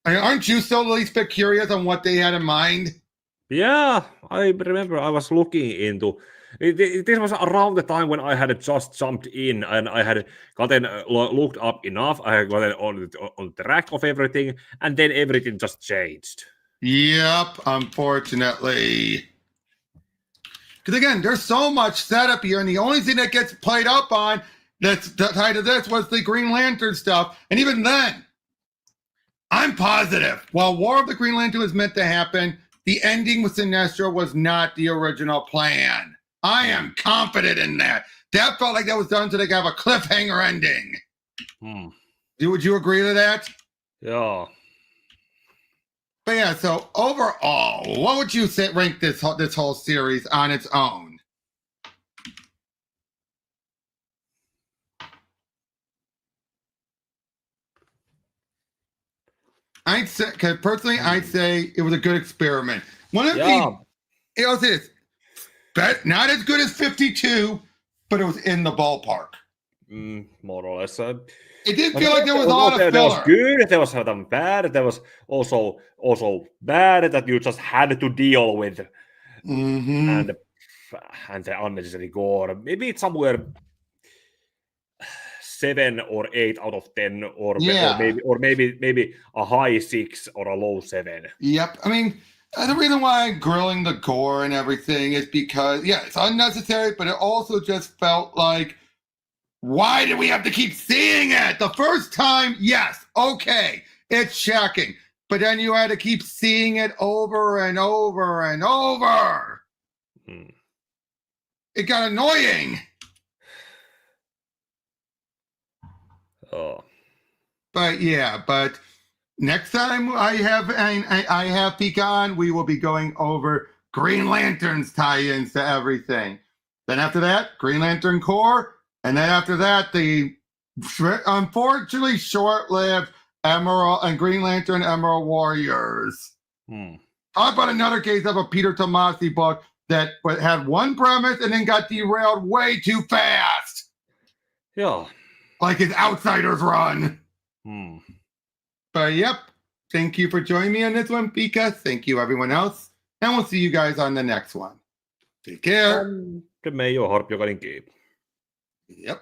aren't you still at least bit curious on what they had in mind? Yeah, I remember I was looking into it. This was around the time when I had just jumped in and I had gotten looked up enough. I had gotten on the track of everything, and then everything just changed. Yep, unfortunately. Because again, there's so much setup here, and the only thing that gets played up on that's tied to this was the Green Lantern stuff. And even then, I'm positive, while War of the Green Lantern was meant to happen, the ending with Sinestro was not the original plan. I am confident in that. That felt like that was done so they could have a cliffhanger ending. Would you agree to that? Yeah. But yeah, so overall, what would you rank this whole series on its own? I'd say, personally, I'd say it was a good experiment. One of the, not as good as 52, but it was in the ballpark. More or less. It did feel like there was a lot of filler. There was good, there was some bad, there was also bad that you just had to deal with. And the unnecessary gore. Maybe it's somewhere 7 or 8 out of 10, or maybe a high 6 or a low 7. Yep. I mean, the reason why I'm grilling the gore and everything is because, it's unnecessary, but it also just felt like, why do we have to keep seeing it? The first time, yes, okay, it's shocking. but then you had to keep seeing it over and over and over. It got annoying. Oh. But yeah, but next time I have Pecan, we will be going over Green Lantern's tie-ins to everything. Then after that, Green Lantern Corps, and then after that, the unfortunately short-lived Emerald and Green Lantern Emerald Warriors. How about another case of a Peter Tomasi book that had one premise and then got derailed way too fast? Yeah. Like his Outsiders run. But yep, thank you for joining me on this one, Pika. Thank you, everyone else. And we'll see you guys on the next one. Take care. Det med jag har jokainen kiinni. Yep.